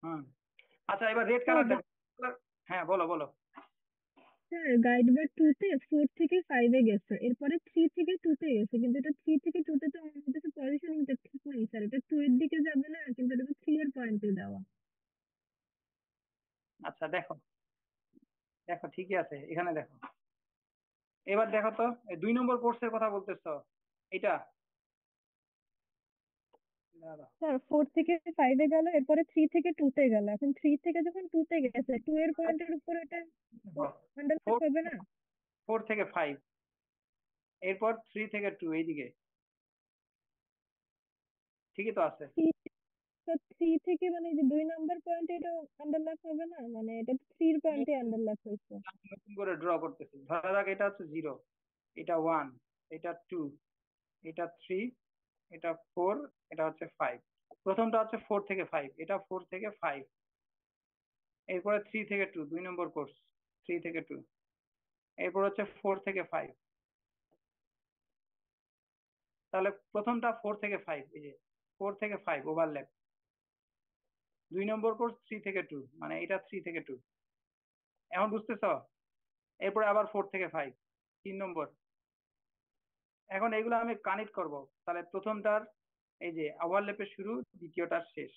হুম, আচ্ছা এবার রেড কালার দেখো। হ্যাঁ বলো বলো। স্যার গাইড বার 2 তে 4 থেকে 5 এ গেছে, এরপরে 3 থেকে 2 তে গেছে, কিন্তু এটা 3 থেকে 2 তে তো আমার কাছে পজিশনিংটা ঠিক নেই স্যার। এটা 2 এর দিকে যাবে না, কিন্তু এটা তো 3 এর পয়েন্টে দেওয়া। আচ্ছা দেখো, দেখো ঠিকই আছে, এখানে দেখো। এবার দেখো তো, 2 নম্বর কোর্সের কথা বলতেছো এটা? দাঁড়াও। স্যার 4 থেকে 5 এ গেল, এরপরে 3 থেকে 2 তে গেল, এখন 3 থেকে যখন 2 তে গেছে, 2 এর পয়েন্টের উপর এটা আন্ডারলাইন হবে না? 4 থেকে 5, এরপর 3 থেকে 2 এইদিকে, ঠিকই তো আছে। 3 থেকে মানে যে 2 নাম্বার পয়েন্টে এটা আন্ডারলাইন হবে না, মানে এটা 3 এর পয়েন্টে আন্ডারলাইন হয়েছে। নতুন করে ড্র করতেছি, ধরা যাক এটা হচ্ছে 0, এটা 1, এটা 2, এটা 3, এটা 4, এটা হচ্ছে 5। প্রথমটা হচ্ছে 4 থেকে 5, এটা 4 থেকে 5, এরপরে 3 থেকে 2, 2 নম্বর কোর্স 3 থেকে 2, এরপর হচ্ছে 4 থেকে 5। তাহলে প্রথমটা 4 থেকে 5, এই যে 4 থেকে 5 ওভারল্যাপ। 2 নম্বর কোর্স 3 থেকে 2, মানে এটা 3 থেকে 2। এখন বুঝতেছ? এরপরে আবার 4 থেকে 5, 3 নম্বর। এখন এগুলো আমি কানেক্ট করব, তাহলে প্রথমটার এই যে ওভারল্যাপের শুরু, দ্বিতীয়টার শেষ,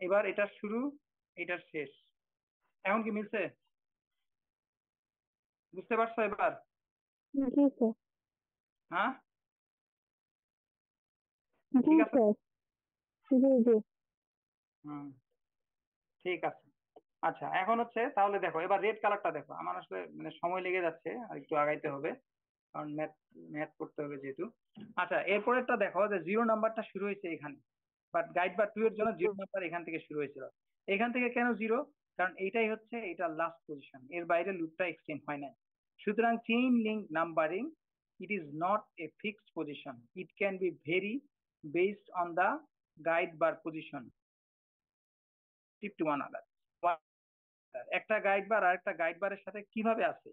এবার এটার শুরু, এটার শেষ। এখন কি মিলছে? বুঝতে পারছো এবার? জি স্যার। হ্যাঁ জি ঠিক আছে। স্যার। জি জি। হুম, ঠিক আছে। আচ্ছা এখন হচ্ছে তাহলে দেখো, এবার রেড কালারটা দেখো। আমার আসলে মানে সময় লেগে যাচ্ছে, আর একটু আগাইতে হবে, কারণ ম্যাথ ম্যাথ করতে হবে যেহেতু। আচ্ছা এরপরেরটা দেখো, যে জিরো নাম্বারটা শুরু হয়েছে এখানে, বাট গাইড বা 2 এর জন্য জিরো নাম্বার এখান থেকে শুরু হয়েছিল। এখান থেকে কেন জিরো? কারণ এইটাই হচ্ছে এটা লাস্ট পজিশন, এর বাইরে লুপটা এক্সটেন্ড হয় না। সুতরাং chain link numbering, it is not a fixed position, it can be very based on the guide bar position to one other. একটা গাইড বার আর একটা গাইড বারের সাথে কিভাবে আছে,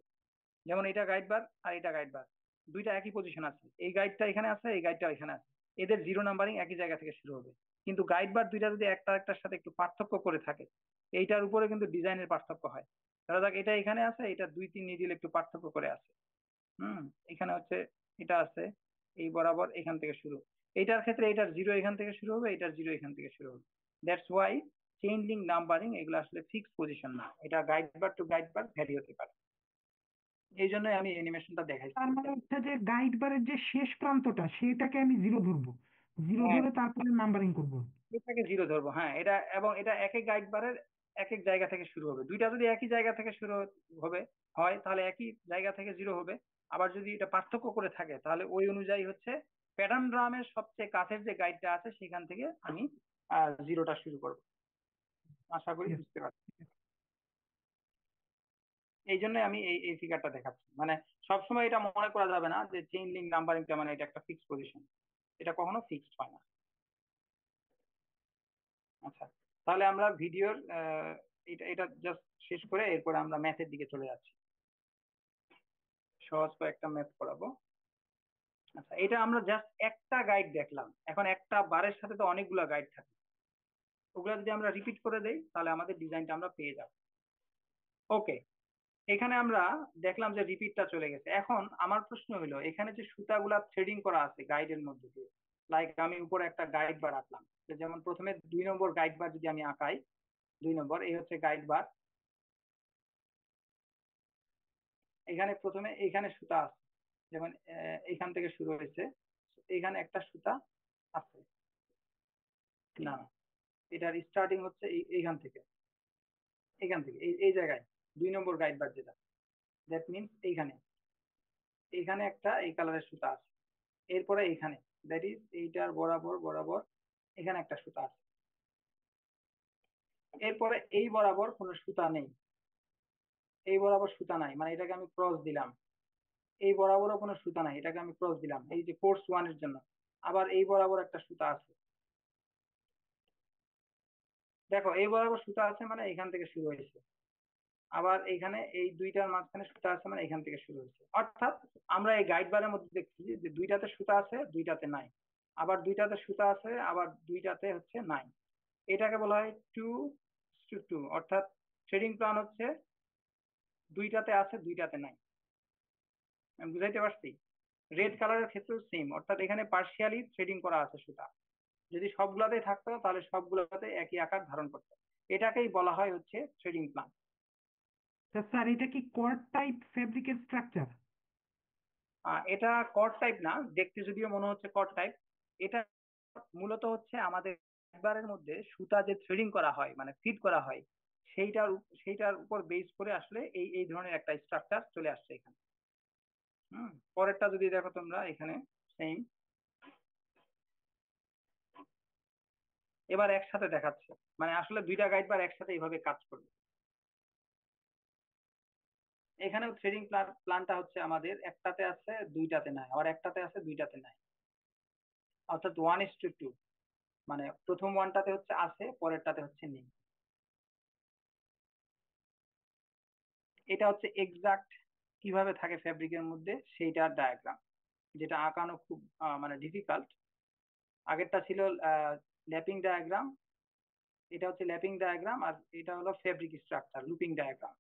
যেমন এটা গাইড বার আর এটা গাইড বার, দুইটা একই পজিশন আছে, এই গাইডটা এখানে আছে, এই গাইডটা এখানে আছে, এদের জিরো নাম্বারিং একই জায়গা থেকে শুরু হবে। কিন্তু গাইড বার দুইটা যদি একটা একটার সাথে একটু পার্থক্য করে থাকে, এইটার উপরে কিন্তু ডিজাইনের পার্থক্য হয়। ধরা যাক এটা এখানে আছে, এটা 2-3 নিডিল একটু পার্থক্য করে আছে। এখানে হচ্ছে এটা আছে, এই বরাবর এখান থেকে শুরু। এটার ক্ষেত্রে এটার জিরো এখান থেকে শুরু হবে, এটার জিরো এখান থেকে শুরু হবে। That's Y chain link numbering এগুলো আসলে ফিক্সড পজিশন না, এটা guide bar to guide bar vary হতে পারে। এই জন্যই আমি অ্যানিমেশনটা দেখাইছি। তার মানে হচ্ছে যে গাইড বারের যে শেষ প্রান্তটা সেটাকে আমি জিরো ধরবো, জিরো হ্যাঁ, ধরে তারপরে নাম্বারিং করব। এটাকে জিরো ধরবো, হ্যাঁ। এটা এবং এটা এক এক গাইড বারের এক এক জায়গা থেকে শুরু হবে। দুইটা যদি একই জায়গা থেকে শুরু হবে হয়, তাহলে একই জায়গা থেকে জিরো হবে। আবার যদি এটা পার্থক্য করে থাকে, তাহলে ওই অনুযায়ী হচ্ছে প্যাটার্ন ড্রামের সবচেয়ে কাছের যে গাইডটা আছে সেখান থেকে আমি জিরোটা শুরু করবো। আশা করি বুঝতে পারছি। এই জন্য আমি এই এই ফিগারটা দেখাচ্ছি, মানে সবসময় এটা মনে করা যাবে না যে চেইন লিঙ্ক নাম্বারিংটা মানে এটা একটা ফিক্সড পজিশন, এটা কখনো ফিক্সড হয় না। আচ্ছা, তাহলে আমরা ভিডিওর এটা এটা জাস্ট শেষ করে এরপর আমরা ম্যাথের দিকে চলে যাচ্ছি। সহজ কয়েকটা ম্যাথ করাবো। আচ্ছা, এটা আমরা জাস্ট একটা গাইড দেখলাম, এখন একটা বারের সাথে তো অনেকগুলো গাইড থাকে, ওগুলো যদি আমরা রিপিট করে দেই তাহলে আমাদের ডিজাইনটা আমরা পেয়ে যাব। ওকে, এখানে আমরা দেখলাম যে রিপিটটা চলে গেছে। এখন আমার প্রশ্ন হলো, এখানে যে সুতাগুলা থ্রেডিং করা আছে গাইডের মধ্যে দিয়ে, লাইক আমি উপরে একটা গাইড বার আঁকলাম, যেমন প্রথমে 2 নম্বর গাইড বার যদি আমি আঁকাই, 2 নম্বর, এই হচ্ছে গাইড বার। এখানে প্রথমে এইখানে সুতা আছে, যেমন এইখান থেকে শুরু হয়েছে, এখানে একটা সুতা আছে, না এটার স্টার্টিং হচ্ছে এইখান থেকে, এখান থেকে এই জায়গায় 2 নম্বর গাইড বার যেটা, দ্যাট মিনস এইখানে এইখানে একটা এই কালারের সুতা আছে। এরপরে এইখানে, দ্যাট ইজ এইটার বরাবর বরাবর এখানে একটা সুতা আছে। এরপরে এই বরাবর কোনো সুতা নেই, এই বরাবর সুতা নাই, মানে এটাকে আমি ক্রস দিলাম। এই বরাবরও কোনো সুতা নাই, এটাকে আমি ক্রস দিলাম এই যে কোর্স 1 এর জন্য। আবার এই বরাবর একটা সুতা আছে, দেখো এই বরাবর সুতা আছে মানে এখান থেকে শুরু হয়েছে। আবার এইখানে এই দুইটার মাঝখানে সুতা আছে মানে এখান থেকে শুরু হয়েছে। অর্থাৎ আমরা এই গাইড বারের মধ্যে দেখছি যে দুইটাতে সুতা আছে দুইটাতে নাই, আবার দুইটাতে সুতা আছে আবার দুইটাতে হচ্ছে নাই। এটাকে বলা হয় 2:2, অর্থাৎ থ্রেডিং প্ল্যান হচ্ছে দুইটাতে আছে দুইটাতে নাই। আমি বুঝাইতে পারছি? রেড কালারের ক্ষেত্রেও সেম, অর্থাৎ এখানে পার্শিয়ালি থ্রেডিং করা আছে সুতা, যদি সবগুলাতেই থাকতো তাহলে সবগুলাতে একই আকার ধারণ করতো। এটাকেই বলা হয় হচ্ছে থ্রেডিং প্ল্যান। স্যার এটা কি কর্ড টাইপ ফেব্রিকের স্ট্রাকচার? এটা কর্ড টাইপ না, দেখতে যদিও মনে হচ্ছে কর্ড টাইপ। এটা মূলত হচ্ছে আমাদের একবারের মধ্যে সুতা যে থ্রেডিং করা হয় মানে ফিট করা হয়, সেইটার উপর বেস করে আসলে এই এই ধরনের একটা স্ট্রাকচার চলে আসছে এখানে। পরেরটা যদি দেখো তোমরা, এখানে সেম। এবার একসাথে দেখাচ্ছে, মানে আসলে দুইটা গাইড বার একসাথে এইভাবে কাজ করবে। এখানেও থ্রেডিং প্ল্যানটা হচ্ছে আমাদের একটাতে আছে দুইটাতে নাই, আবার একটাতে আছে দুইটাতে নাই, অর্থাৎ 1:2, মানে প্রথম ওয়ানটাতে হচ্ছে আছে পরেরটাতে হচ্ছে নেই। এটা হচ্ছে এক্সাক্ট কিভাবে থাকে ফেব্রিকের মধ্যে সেইটার ডায়াগ্রাম, যেটা আঁকানো খুব মানে ডিফিকাল্ট। আগেরটা ছিল ল্যাপিং ডায়াগ্রাম, এটা হচ্ছে ল্যাপিং ডায়াগ্রাম, আর এটা হলো ফেব্রিক স্ট্রাকচার লুপিং ডায়াগ্রাম।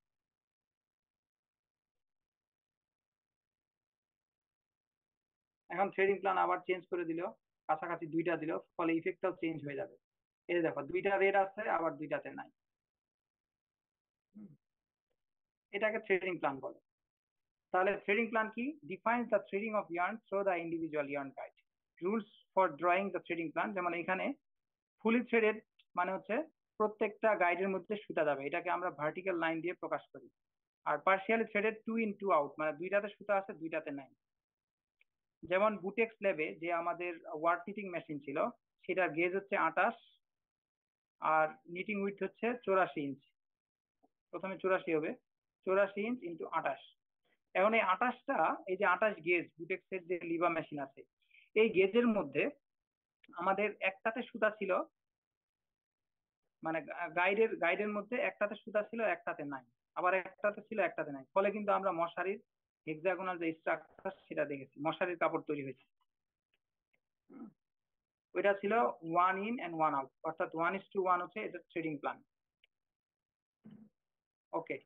এখন থ্রেডিং প্ল্যান আবার চেঞ্জ করে দিল, কাছাকাছি দুইটা দিল, ফলে ইফেক্টটাও চেঞ্জ হয়ে যাবে। এই দেখো দুইটা রেড আছে আবার দুইটাতে নাই। এটাকে থ্রেডিং প্ল্যান বলে। তাহলে থ্রেডিং প্ল্যান কি? Defines the threading of yarn through the individual yarn guide. Rules for drawing the threading plan, যেমন এখানে ফুলি থ্রেডেড মানে হচ্ছে প্রত্যেকটা গাইডের মধ্যে সুতা যাবে, এটাকে আমরা ভার্টিক্যাল লাইন দিয়ে প্রকাশ করি। আর পার্শিয়ালি থ্রেডেড 2 in 2 out, মানে দুইটাতে সুতা আছে দুইটাতে নাই। যেমন বুটেক্স ল্যাবে যে আমাদের ওয়ার্ড নিটিং মেশিন ছিল, সেটার গেজ হচ্ছে 28 আর নিটিং উইডথ হচ্ছে 84 ইঞ্চ। প্রথমে 84 হবে, 84 ইঞ্চ ইন্টু 28। এখন এই 28টা, এই যে 28 গেজ বুটেক্সের যে লিভা মেশিন আছে, এই গেজের মধ্যে আমাদের একটাতে সুতা ছিল, মানে গাইডের মধ্যে একটাতে সুতা ছিল একটাতে নাই, আবার একটাতে ছিল একটাতে নাই। ফলে কিন্তু আমরা মশারির হেক্সাগোনাল যে স্ট্রাকচার সেটা দেখেছি, মশারির কাপড় তৈরি হয়েছে। ওইটা ছিল 1 in and 1 out, অর্থাৎ 1:1 হচ্ছে এটা থ্রেডিং প্ল্যান। ওকে,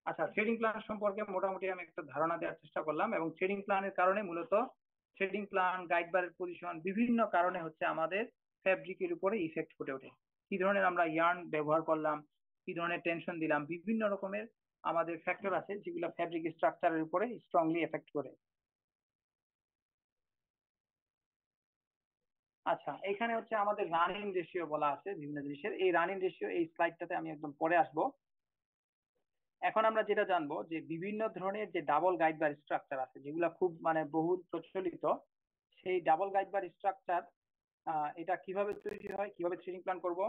আচ্ছা থ্রেডিং প্ল্যান সম্পর্কে মোটামুটি আমি একটা ধারণা দেওয়ার চেষ্টা করলাম, এবং থ্রেডিং প্ল্যানের কারণে মূলত থ্রেডিং প্ল্যান, গাইড বারের পজিশন, বিভিন্ন কারণে হচ্ছে আমাদের ফ্যাব্রিকের উপরে ইফেক্ট ফুটে ওঠে। কি ধরনের আমরা ইয়ার্ন ব্যবহার করলাম, কি ধরনের টেনশন দিলাম, বিভিন্ন রকমের আমাদের ফ্যাক্টর আছে যেগুলো ফ্যাব্রিক স্ট্রাকচারের উপরে স্ট্রংলি এফেক্ট করে। আচ্ছা, এখানে হচ্ছে আমাদের রানিং রেশিও বলা আছে বিভিন্ন জিনিসের। এই রানিং রেশিও এই স্লাইডটাতে আমি একদম পরে আসবো। এখন আমরা যেটা জানবো যে বিভিন্ন ধরনের যে ডাবল গাইড বার স্ট্রাকচার আছে যেগুলো খুব মানে বহুল প্রচলিত, সেই ডাবল গাইড বার স্ট্রাকচার এটা কিভাবে তৈরি হয়, কিভাবে থ্রেডিং প্ল্যান করব,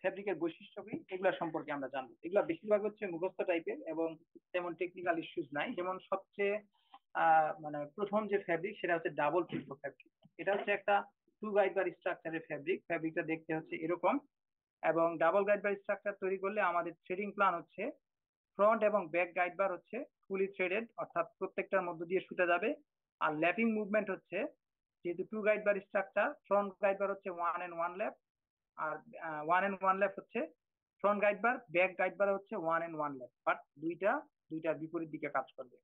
ফেব্রিকের বৈশিষ্ট্য কি, এগুলো সম্পর্কে আমরা জানবো। এগুলো বেশিরভাগ হচ্ছে মুখস্থ টাইপের এবং তেমন টেকনিক্যাল ইস্যুস নাই। যেমন সবচেয়ে মানে প্রথম যে ফেব্রিক সেটা হচ্ছে ডাবল প্রিন্ট ফেব্রিক। এটা হচ্ছে একটা টু গাইড বার স্ট্রাকচারের ফ্যাব্রিকটা দেখতে হচ্ছে এরকম। এবং ডাবল গাইড বার স্ট্রাকচার তৈরি করলে আমাদের থ্রেডিং প্ল্যান হচ্ছে ফ্রন্ট এবং ব্যাক গাইড বার হচ্ছে ফুলি থ্রেডেড, অর্থাৎ প্রত্যেকটার মধ্য দিয়ে সুতা যাবে। আর ল্যাপিং মুভমেন্ট হচ্ছে, যেহেতু two guide bar structure, front guide bar হচ্ছে 1 and 1 ল্যাপ, আর 1 and 1 ল্যাপ হচ্ছে ফ্রন্ট গাইড বার, ব্যাক গাইড বার হচ্ছে 1 and 1 ল্যাপ, বাট দুইটার বিপরীত দিকে কাজ করবে।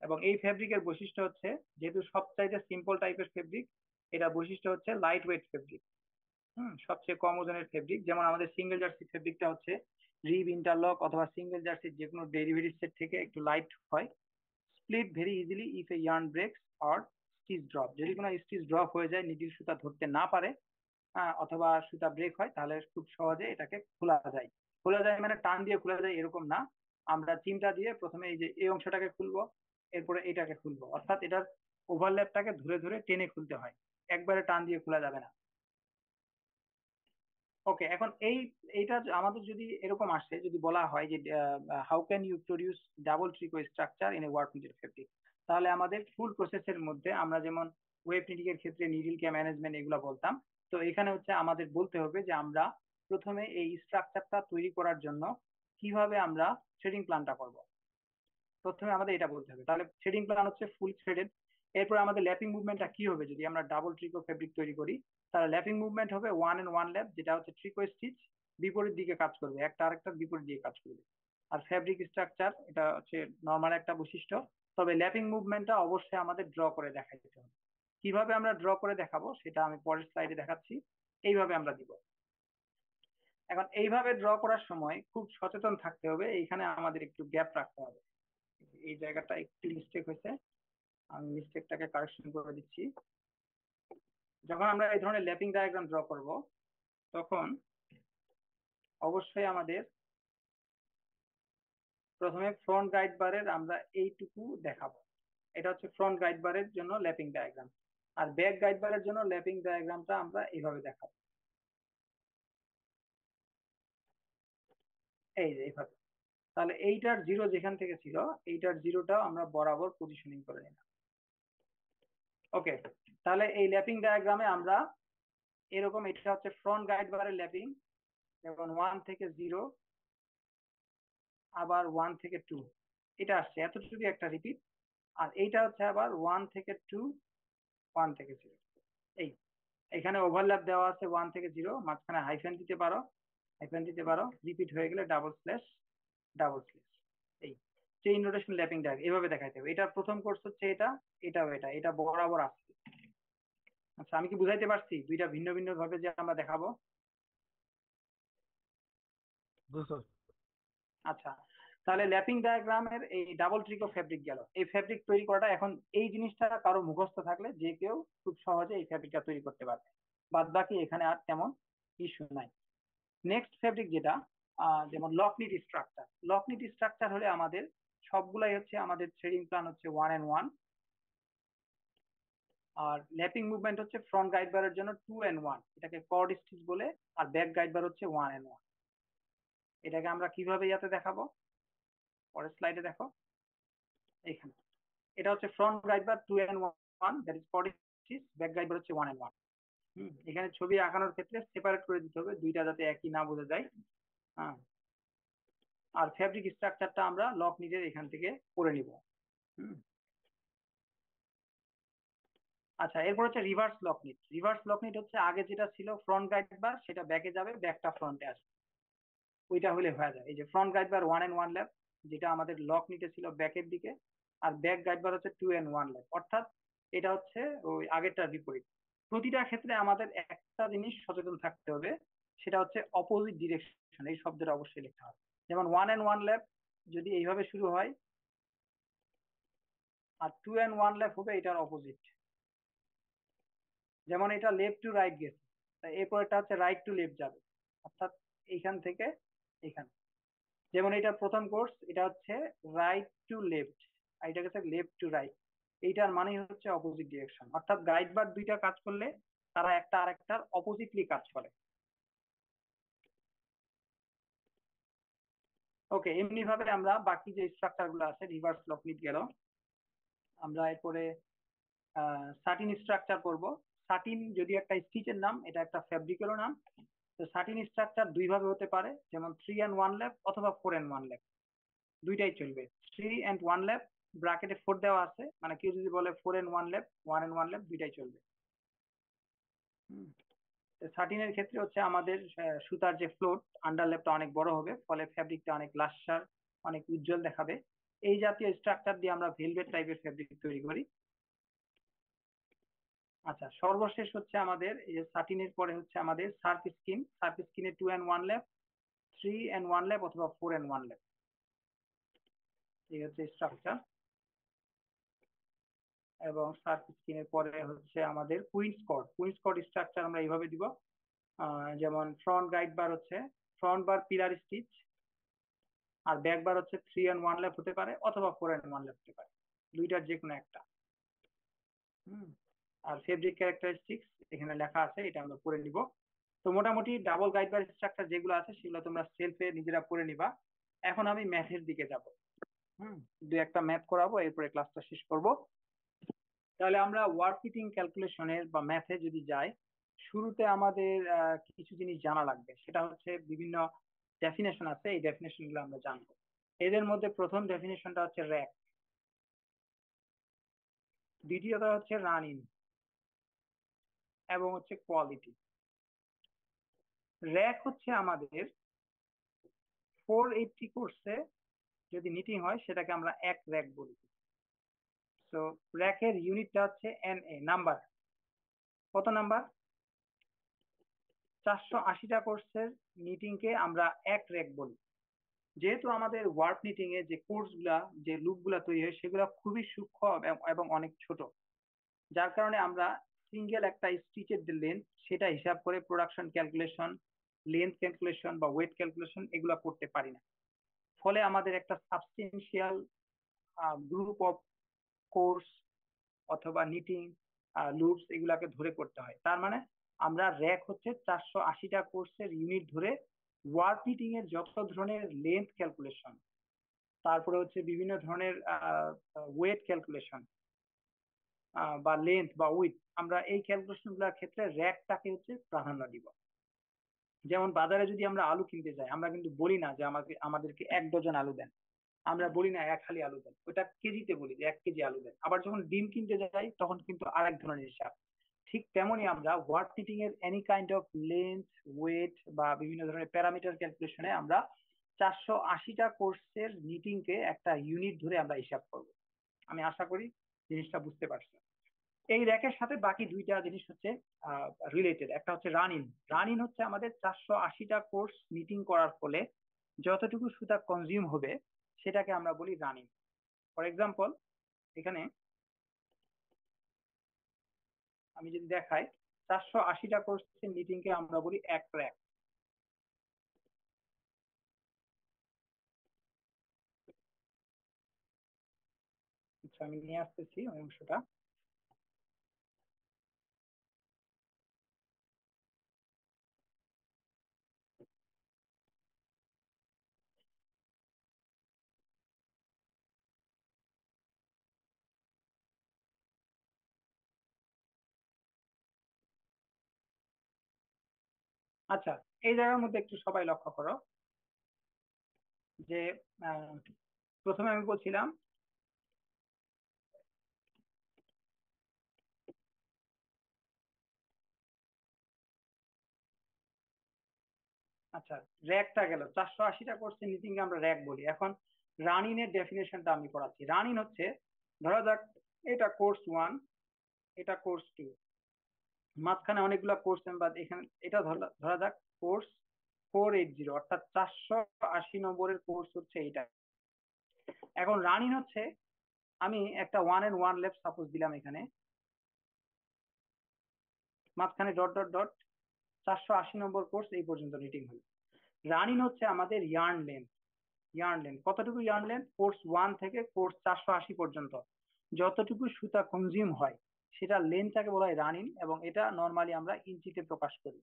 এবং এই ফেব্রিকের বৈশিষ্ট্য হচ্ছে, যেহেতু সবচাইতে সিম্পল টাইপের ফেব্রিক, এটা বৈশিষ্ট্য হচ্ছে লাইট ওয়েট ফেব্রিক। সবচেয়ে কম ওজনের ফেব্রিক। যেমন আমাদের সিঙ্গেল জার্সি ফেব্রিকটা হচ্ছে রিব, ইন্টারলক অথবা সিঙ্গেল জার্সির যে কোনো ডেরিভেটিভ সেট থেকে একটু লাইট হয়। Split very easily if A yarn breaks or stitch drop. যদি কোনো স্টিচ ড্রপ হয়ে যায়, নিডিল সুতা ধরতে না পারে, অথবা সুতা ব্রেক হয়, তাহলে খুব সহজে এটাকে খোলা যায়। খোলা যায় মানে টান দিয়ে খোলা যায় এরকম না, আমরা চিমটা দিয়ে প্রথমে এই যে এই অংশটাকে খুলবো, এরপরে এটাকে খুলবো, অর্থাৎ এটার ওভারল্যাপটাকে ধরে ধরে টেনে খুলতে হয়, একবারে টান দিয়ে খোলা যাবে না। ওকে, এখন এইটা আমাদের যদি এরকম আসে, যদি বলা হয় যে how can you produce double tricot structure in a work needed fabric, তাহলে আমাদের ফুল প্রসেসের মধ্যে আমরা যেমন ওয়েব নিডিং এর ক্ষেত্রে নিডল কে ম্যানেজমেন্ট এগুলো বলতাম, তো এখানে হচ্ছে আমাদের বলতে হবে যে আমরা প্রথমে এই স্ট্রাকচারটা তৈরি করার জন্য কিভাবে আমরা থ্রেডিং প্ল্যানটা করব। প্রথমে আমাদের এটা বলতে হবে। তাহলে থ্রেডিং প্ল্যান হচ্ছে ফুল থ্রেডেড। এরপর আমাদের ল্যাপিং মুভমেন্টটা কি হবে, যদি আমরা ডাবল ট্রিকো ফেব্রিক তৈরি করি, তাহলে ল্যাপিং মুভমেন্ট হবে 1 and 1 ল্যাপ, যেটা হচ্ছে ট্রিকো স্টিচ বিপরীত দিকে কাজ করবে, একটা আরেকটার বিপরীত দিকে কাজ করবে। আর ফেব্রিক স্ট্রাকচার এটা হচ্ছে নর্মাল একটা বৈশিষ্ট্য, তবে ল্যাপিং মুভমেন্টটা অবশ্যই আমাদের ড্র করে দেখাইতে হবে। কিভাবে আমরা ড্র করে দেখাবো সেটা আমি পরের স্লাইডে দেখাচ্ছি। এইভাবে আমরা দিব। এখন এইভাবে ড্র করার সময় খুব সচেতন থাকতে হবে, এইখানে আমাদের একটু গ্যাপ রাখতে হবে। এই জায়গাটা একটু মিস্টেক হয়েছে, আমি মিস্টেকটাকে কারেকশন করে দিচ্ছি। যখন আমরা এই ধরনের ল্যাপিং ডায়াগ্রাম ড্র করব, তখন অবশ্যই আমাদের প্রথমে ফ্রন্ট গাইড বারের আমরা এইটুকু দেখাবো। এটা হচ্ছে ফ্রন্ট গাইড বারের জন্য ল্যাপিং ডায়াগ্রাম, আর ব্যাক গাইড বারের জন্য ল্যাপিং ডায়াগ্রামটা আমরা এইভাবে দেখাবো, এই যে এইভাবে। তাহলে এইটার জিরো যেখান থেকে ছিল, এইটার জিরোটাও আমরা বরাবর পজিশনিং করে নিলাম। ওকে, তাহলে এই ল্যাপিং ডায়াগ্রামে আমরা এরকম, এটা হচ্ছে ফ্রন্ট গাইড বারের ল্যাপিং, যেমন 1 থেকে 0, আবার 1 থেকে 2, এটা আসছে এতটুকু একটা রিপিট। আর এইটা হচ্ছে আবার 1 থেকে 2, 1 থেকে 0। এই এখানে ওভারল্যাপ দেওয়া আছে 1 থেকে 0, মাঝখানে হাইফেন দিতে পারো, রিপিট হয়ে গেলে ডাবল স্ল্যাশ। এই চেইন রোটেশন ল্যাপিং ডায়াগ্রাম এভাবে দেখাইতে হবে। এটার প্রথম কোর্স হচ্ছে এটা বরাবর আসছে। আচ্ছা, আমি কি বুঝাইতে পারছি দুইটা ভিন্ন ভিন্ন ভাবে যে আমরা দেখাবো? আচ্ছা, তাহলে ল্যাপিং ডায়াগ্রামের এই ডাবল ট্রিকো ফেব্রিক গেল। এই ফেব্রিক তৈরি করাটা, এখন এই জিনিসটা কারো মুখস্থ থাকলে যে কেউ খুব সহজে এই ফেব্রিকটা তৈরি করতে পারবে, বাদ বাকি এখানে আর তেমন ইস্যু নাই। নেক্সট ফেব্রিক যেটা, যেমন লকনিট স্ট্রাকচার হলে আমাদের সবগুলাই হচ্ছে, আমাদের থ্রেডিং প্ল্যান হচ্ছে 1 and 1, আর ল্যাপিং মুভমেন্ট হচ্ছে ফ্রন্ট গাইড বারের জন্য 2 and 1, এটাকে কর্ড স্টিচ বলে, আর ব্যাক গাইড বার হচ্ছে 1 and 1। এটাকে আমরা কিভাবে ইয়াতে দেখাবো, পরের স্লাইডে দেখো। এখানে এটা হচ্ছে front guide bar 2 and 1, that is cord stitch, back guide bar হচ্ছে 1 and 1। এখানে ছবি আঁকানোর ক্ষেত্রে সেপারেট করে দিতে হবে, দুইটা যাতে একই না বোঝা যায়। হ্যাঁ, আর ফেব্রিক স্ট্রাকচারটা আমরা লক নিডের এখান থেকে করে নিব। আচ্ছা, এরপর হচ্ছে রিভার্স লকনিট হচ্ছে আগে যেটা ছিল ফ্রন্ট গাইড বার, সেটা ব্যাকে যাবে, ব্যাকটা ফ্রন্টে আসবে, ওইটা হলে হয়ে যায়। এই যে ফ্রন্ট গাইড বার 1 and 1 ল্যাপ, যেটা আমাদের লক নিটে ছিল ব্যাকের দিকে, আর ব্যাক গাইড বার হচ্ছে 2 and 1 ল্যাপ, অর্থাৎ এটা হচ্ছে ওই আগেরটার বিপরীত। প্রতিটা ক্ষেত্রে আমাদের একটা জিনিস সচেতন থাকতে হবে, সেটা হচ্ছে অপোজিট ডিরেকশন, এই শব্দটা অবশ্যই লিখতে হবে। যেমন 1 and 1 ল্যাপ যদি এইভাবে শুরু হয়, আর 2 and 1 ল্যাপ হবে এটার অপোজিট। যেমন এটা লেফট টু রাইট গেছে, এরপর এটা হচ্ছে রাইট টু লেফট যাবে, অর্থাৎ এইখান থেকে এখানে। যেমন এটা প্রথম কোর্স, এটা হচ্ছে রাইট টু লেফট, আর এটা হচ্ছে লেফট টু রাইট। এইটার মানে হচ্ছে অপোজিট ডিরেকশন, অর্থাৎ গাইড বার দুইটা কাজ করলে তারা একটা আরেকটার অপোজিটলি কাজ করে। ওকে, এমনি ভাবে আমরা বাকি যে স্ট্রাকচার গুলো আছে, রিভার্স লকনিট গেল, আমরা এরপরে সাটিন স্ট্রাকচার করব। সাটিন যদি একটা স্টিচের নাম, এটা একটা ফ্যাব্রিকেরও নাম। তো সাটিন স্ট্রাকচার দুই ভাবে হতে পারে, যেমন 3 and 1 ল্যাব অথবা 4 and 1 ল্যাব, দুইটাই চলবে। 3 and 1 ল্যাব ব্র্যাকেটে 4 দেওয়া আছে, মানে কেউ যদি বলে 4 and 1 ল্যাব, 1 and 1 ল্যাব, দুইটাই চলবে। সাটিনের ক্ষেত্রে হচ্ছে আমাদের সুতার যে ফ্লোট, আন্ডারল্যাপটা অনেক বড় হবে, ফলে ফ্যাব্রিকটা অনেক লাস্সার, অনেক উজ্জ্বল দেখাবে। এই জাতীয় স্ট্রাকচার দিয়ে আমরা ভেলভেট টাইপের ফ্যাব্রিক তৈরি করি। আচ্ছা, সর্বশেষ হচ্ছে আমাদের এই যে সাটিনের পরে হচ্ছে আমাদের সার্ফ স্কিন। সার্ফ স্কিনে 2 and 1 ল্যাব, 3 and 1 ল্যাব অথবা 4 and 1 ল্যাব, এই হচ্ছে স্ট্রাকচার। এবং সার্ফ স্কিনের পরে হচ্ছে আমাদের queens cord. Queens cord structure আমরা এইভাবে দিব, যেমন ফ্রন্ট গাইড বার হচ্ছে ফ্রন্ট বার পিলার স্টিচ, আর ব্যাক বার হচ্ছে 3 and 1 ল্যাব হতে পারে অথবা 4 and 1 ল্যাব হতে পারে, দুইটার যে কোনো একটা। আর ফেব্রিক ক্যারেক্টারিস্টিক্স এখানে লেখা আছে, এটা আমরা পড়ে নিব। তো মোটামুটি ডাবল গাইড বার স্ট্রাকচার যেগুলো আছে সেগুলো তোমরা সেলফে নিজেরা পড়ে নিবা। এখন আমি ম্যাথের দিকে যাব, দু একটা ম্যাথ করাবো, এরপরে ক্লাসটা শেষ করব। তাহলে আমরা ওয়ার্ক ফিটিং ক্যালকুলেশনের বা ম্যাথে যদি যাই, শুরুতে আমাদের কিছু জিনিস জানা লাগবে। সেটা হচ্ছে বিভিন্ন ডেফিনেশন আছে, এই ডেফিনেশন গুলো আমরা জানবো। এদের মধ্যে প্রথম ডেফিনেশনটা হচ্ছে র্যাক, দ্বিতীয়টা হচ্ছে রান ইন, এবং হচ্ছে কোয়ালিটি। র্যাক হচ্ছে আমাদের 480 কোর্সে যদি নিটিং হয় সেটাকে আমরা এক র্যাক বলি। তো র্যাকের ইউনিটটা হচ্ছে এনএ, নাম্বার। কত নাম্বার? 480টা কোর্সের নিটিং কে আমরা এক র্যাক বলি। যেহেতু আমাদের ওয়ার্ক নিটিং এ যে কোর্স গুলা, যে লুপ গুলা তৈরি হয় সেগুলা খুবই সূক্ষ্ম এবং অনেক ছোট, যার কারণে আমরা সিঙ্গেল একটা স্টিচের যে লেন্থ সেটা হিসাব করে প্রোডাকশন ক্যালকুলেশন, লেন্থ ক্যালকুলেশন বা ওয়েট ক্যালকুলেশন এগুলা করতে পারি না। ফলে আমাদের একটা সাবস্টেন্সিয়াল গ্রুপ অফ কোর্স অথবা নিটিং লুপস এগুলাকে ধরে করতে হয়। তার মানে আমরা র্যাক হচ্ছে 480টা কোর্সের ইউনিট ধরে ওয়ার্ক নিটিং এর যত ধরনের লেন্থ ক্যালকুলেশন, তারপরে হচ্ছে বিভিন্ন ধরনের ওয়েট ক্যালকুলেশন বা লেন্থ বা উইথ, আমরা এই ক্যালকুলেশন গুলোর ক্ষেত্রে র্যাকটাকে হচ্ছে প্রাধান্য দিব। যেমন বাজারে যদি আমরা আলু কিনতে যাই, আমরা কিন্তু বলি না যে আমাদেরকে 1 ডজন আলু দেন, আমরা বলি না 1 হালি আলু দেন, ওটা কেজিতে বলি যে 1 কেজি আলু দেন। আবার যখন ডিম কিনতে যাই তখন কিন্তু আরেক ধরনের হিসাব। ঠিক তেমনই আমরা ওয়ার্ক নিটিং এর any kind of length, weight বা বিভিন্ন ধরনের প্যারামিটার ক্যালকুলেশনে আমরা 480টা কোর্সের নিটিং কে একটা ইউনিট ধরে আমরা হিসাব করব। আমি আশা করি জিনিসটা বুঝতে পারছি। এই র্যাকের সাথে বাকি দুইটা জিনিস হচ্ছে রিলেটেড। একটা হচ্ছে রান ইন। রান ইন হচ্ছে আমাদের 480টা কোর্স নিটিং করার ফলে যতটুকু সুতা কনজিউম হবে সেটাকে আমরা বলি রান ইন। ফর এক্সাম্পল, এখানে আমি যদি দেখাই, 480টা কোর্সের নিটিং কে আমরা বলি এক র্যাক। আচ্ছা, আমি নিয়ে আসতেছি ওই অংশটা। আচ্ছা, এই জায়গার মধ্যে একটু সবাই লক্ষ্য করো যে প্রথমে আমি বলছিলাম আচ্ছা, র্যাকটা গেল, 480টা কোর্সের নিটিং কে আমরা র্যাক বলি। এখন রান ইন এর ডেফিনেশনটা আমি পড়াচ্ছি। রান ইন হচ্ছে, ধরা যাক এটা কোর্স 1, এটা কোর্স 2, মাঝখানে অনেকগুলো কোর্স বা এখানে এটা ধরা যাক কোর্স 480, অর্থাৎ 480 নম্বরের কোর্স হচ্ছে এইটা। এখন রান ইন হচ্ছে, আমি একটা 1 and 1 ল্যাব সাপোজ দিলাম, এখানে মাঝখানে ডট ডট ডট 480 নম্বর কোর্স এই পর্যন্ত নিটিং হলো। রান ইন হচ্ছে আমাদের ইয়ার্ন লেন্থ। ইয়ার্ন লেন্থ কতটুকু? ইয়ার্ন লেন্থ কোর্স 1 থেকে কোর্স 480 পর্যন্ত যতটুকু সুতা কনজিউম হয় সেটা লেন্থটাকে বলা হয় রান ইন, এবং এটা নর্মালি আমরা ইঞ্চিতে প্রকাশ করি।